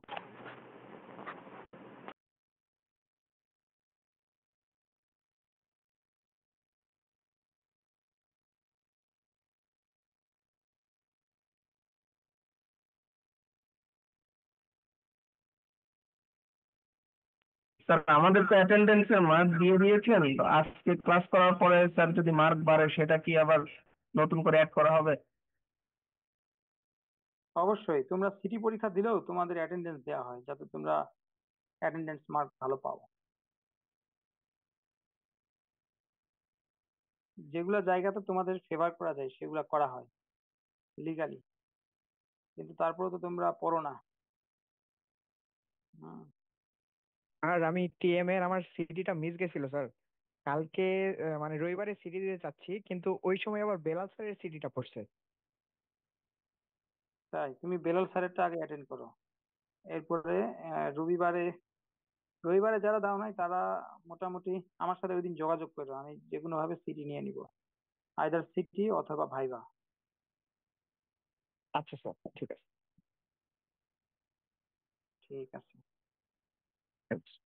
স্যার আমাদের তো অ্যাটেন্ডেন্সের মার্ক দিয়ে দিয়েছেন, তো আজকে ক্লাস করার পরে স্যার যদি মার্ক বাড়ে সেটা কি আবার নতুন করে অ্যাড করা হবে? অবশ্যই তোমরা সিটি পরীক্ষা দিলেও তোমাদের অ্যাটেন্ডেন্স দেওয়া হয় যাতে তোমরা অ্যাটেন্ডেন্স মার্ক ভালো পাও। যেগুলো জায়গাতে তোমাদের ফেভার করা যায় সেগুলো করা হয় লিগালি, কিন্তু তারপরেও তো তোমরা পড়ো না। হুম। আর আমি টিএম এর আমার সিডিটা মিস গেছিল স্যার কালকে। মানে রবিবারে সিডি দিতে চাচ্ছি, কিন্তু ওই সময় আবার বেলাল স্যারের সিডিটা পড়ছে। তাই তুমি বেলাল স্যারেরটা আগে অ্যাটেন্ড করো, এরপরে রবিবারে রবিবারে যারা দাও নাই তারা মোটামুটি আমার সাথে ওই দিন যোগাযোগ করো, আমি যে কোনো ভাবে সিটি নিয়ে নিব, আইদার সিটি অথবা ভাইবা। আচ্ছা স্যার, ঠিক আছে। ঠিক আছে। Thanks.